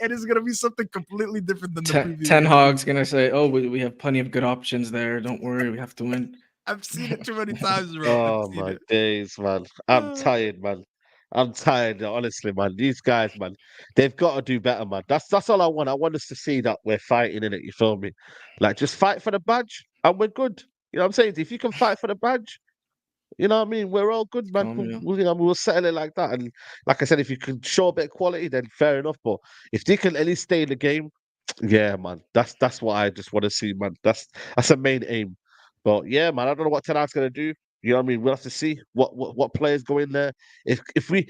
And it's gonna be something completely different than the preview. Ten Hag's gonna say, "Oh, we have plenty of good options there. Don't worry, we have to win." I've seen it too many times, bro. Oh my days, man. I'm tired, man. I'm tired, honestly, man. These guys, man, they've got to do better, man. That's all I want. I want us to see that we're fighting in it. You feel me? Like, just fight for the badge, and we're good. You know what I'm saying? If you can fight for the badge, you know what I mean? We're all good, man. We'll settle it like that. And like I said, if you can show a bit of quality, then fair enough. But if they can at least stay in the game, yeah, man. That's what I just want to see, man. That's the main aim. But yeah, man, I don't know what Ten Hag's gonna do. You know what I mean? We'll have to see what players go in there. If we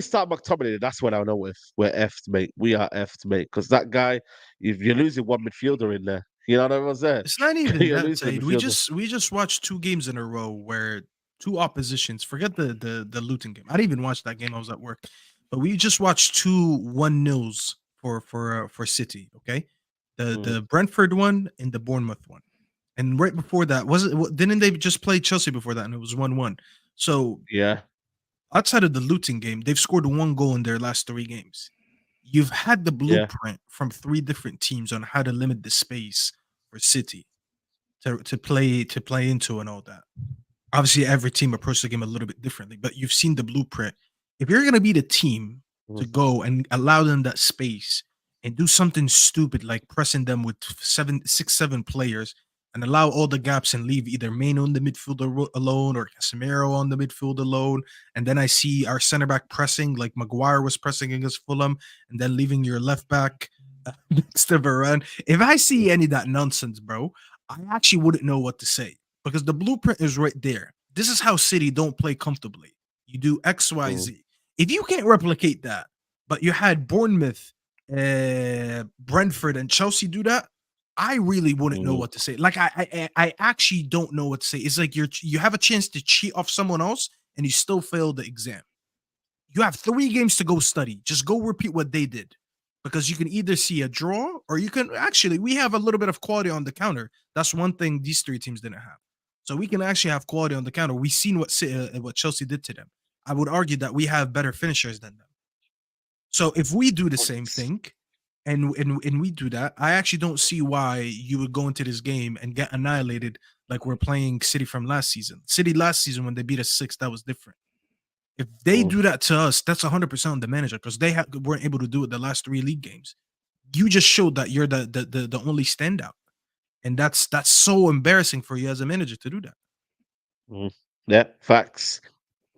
start McTominay, that's when I know if we're effed, mate. We are effed, mate. Because that guy, if you're losing one midfielder in there, you know what I was there. It's not even You're that, losing Said. midfielder. We just watched 2 games in a row where 2 oppositions. Forget the Luton game. I didn't even watch that game. I was at work, but we just watched 2 1-0s for City. Okay, the Brentford one and the Bournemouth one. And right before that, didn't they just play Chelsea before that? And it was 1-1. So Yeah. outside of the Luton game, they've scored 1 goal in their last 3 games. You've had the blueprint from 3 different teams on how to limit the space for City to play into and all that. Obviously, every team approaches the game a little bit differently, but you've seen the blueprint. If you're gonna be the team to go and allow them that space and do something stupid like pressing them with 7 players and allow all the gaps and leave either Main on the midfield alone or Casemiro on the midfield alone, and then I see our center back pressing like Maguire was pressing against Fulham, and then leaving your left back next to Varane. If I see any of that nonsense, bro, I actually wouldn't know what to say because the blueprint is right there. This is how City don't play comfortably. You do X, Y, Z. If you can't replicate that, but you had Bournemouth, Brentford, and Chelsea do that, I really wouldn't know what to say. Like I actually don't know what to say. It's like you have a chance to cheat off someone else and you still fail the exam. You have 3 games to go study. Just go repeat what they did. Because you can either see a draw or you can actually, we have a little bit of quality on the counter. That's one thing these 3 teams didn't have. So we can actually have quality on the counter. We've seen what Chelsea did to them. I would argue that we have better finishers than them. So if we do the same thing and we do that, I actually don't see why you would go into this game and get annihilated like we're playing City from last season. City last season when they beat us 6, that was different. If they do that to us, that's 100% on the manager because they weren't able to do it the last 3 league games. You just showed that you're the only standout, and that's so embarrassing for you as a manager to do that. Yeah, facts.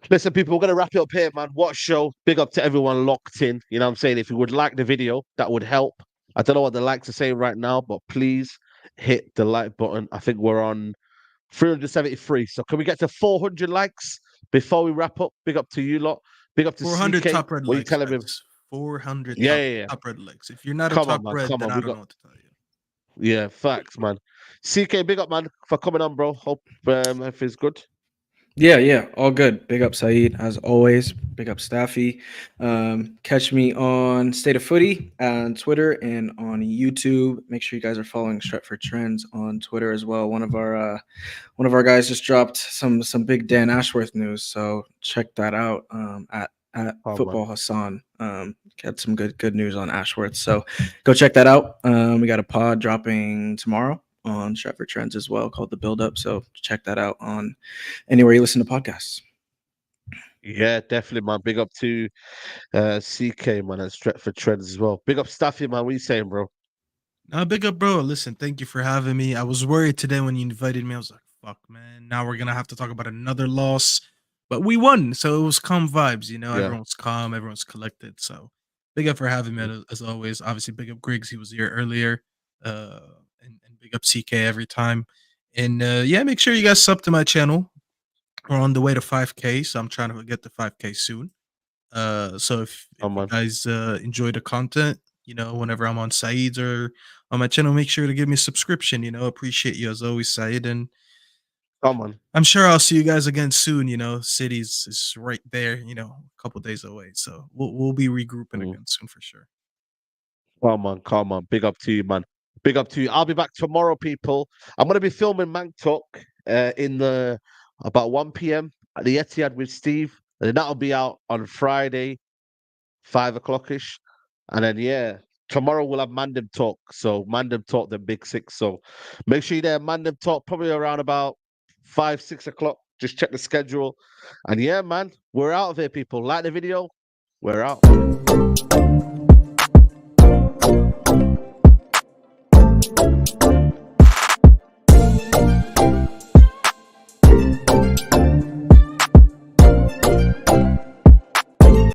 Listen, people, we're going to wrap it up here, man. What a show. Big up to everyone locked in. You know what I'm saying? If you would like the video, that would help. I don't know what the likes are saying right now, but please hit the like button. I think we're on 373. So can we get to 400 likes before we wrap up? Big up to you lot. Big up to 400 CK. top red What are you legs. telling me? 400 top red legs. If you're not Come a top on, man. red, Come then on. I don't know what to tell you. Yeah, facts, man. CK, big up, man, for coming on, bro. Hope everything's good. Yeah, all good. Big up Saeed, as always. Big up Staffy. Catch me on State of Footy on Twitter and on YouTube. Make sure you guys are following Stretford Trends on Twitter as well. One of our guys just dropped some big Dan Ashworth news, so check that out at Football Hassan. Got some good news on Ashworth, so go check that out. We got a pod dropping tomorrow on Stratford Trends as well called The Build Up, so check that out on anywhere you listen to podcasts. Yeah, definitely, man. Big up to CK, man, and Stratford Trends as well. Big up Staffy, man. What are you saying, bro? Big up, bro. Listen, thank you for having me. I was worried today when you invited me. I was like, fuck, man. Now we're going to have to talk about another loss. But we won, so it was calm vibes, you know. Yeah. Everyone's calm, everyone's collected. So big up for having me, as always. Obviously, big up Griggs. He was here earlier. And big up CK every time. And yeah, make sure you guys sub to my channel. We're on the way to 5K, so I'm trying to get to 5K soon. So if you guys enjoy the content, you know, whenever I'm on Saeed's or on my channel, make sure to give me a subscription. You know, appreciate you as always, Saeed. And come on, I'm sure I'll see you guys again soon. You know, City's is right there. You know, a couple days away, so we'll be regrouping again soon for sure. Come on. Big up to you, man. Big up to you. I'll be back tomorrow, people. I'm gonna be filming Mank Talk in the about 1 p.m. at the Etihad with Steve, and then that'll be out on Friday, 5 o'clock-ish. And then yeah, tomorrow we'll have Mandem Talk. So Mandem Talk, the Big Six. So make sure you're there. Mandem Talk probably around about 5, 6 o'clock. Just check the schedule. And yeah, man, we're out of here, people. Like the video. We're out.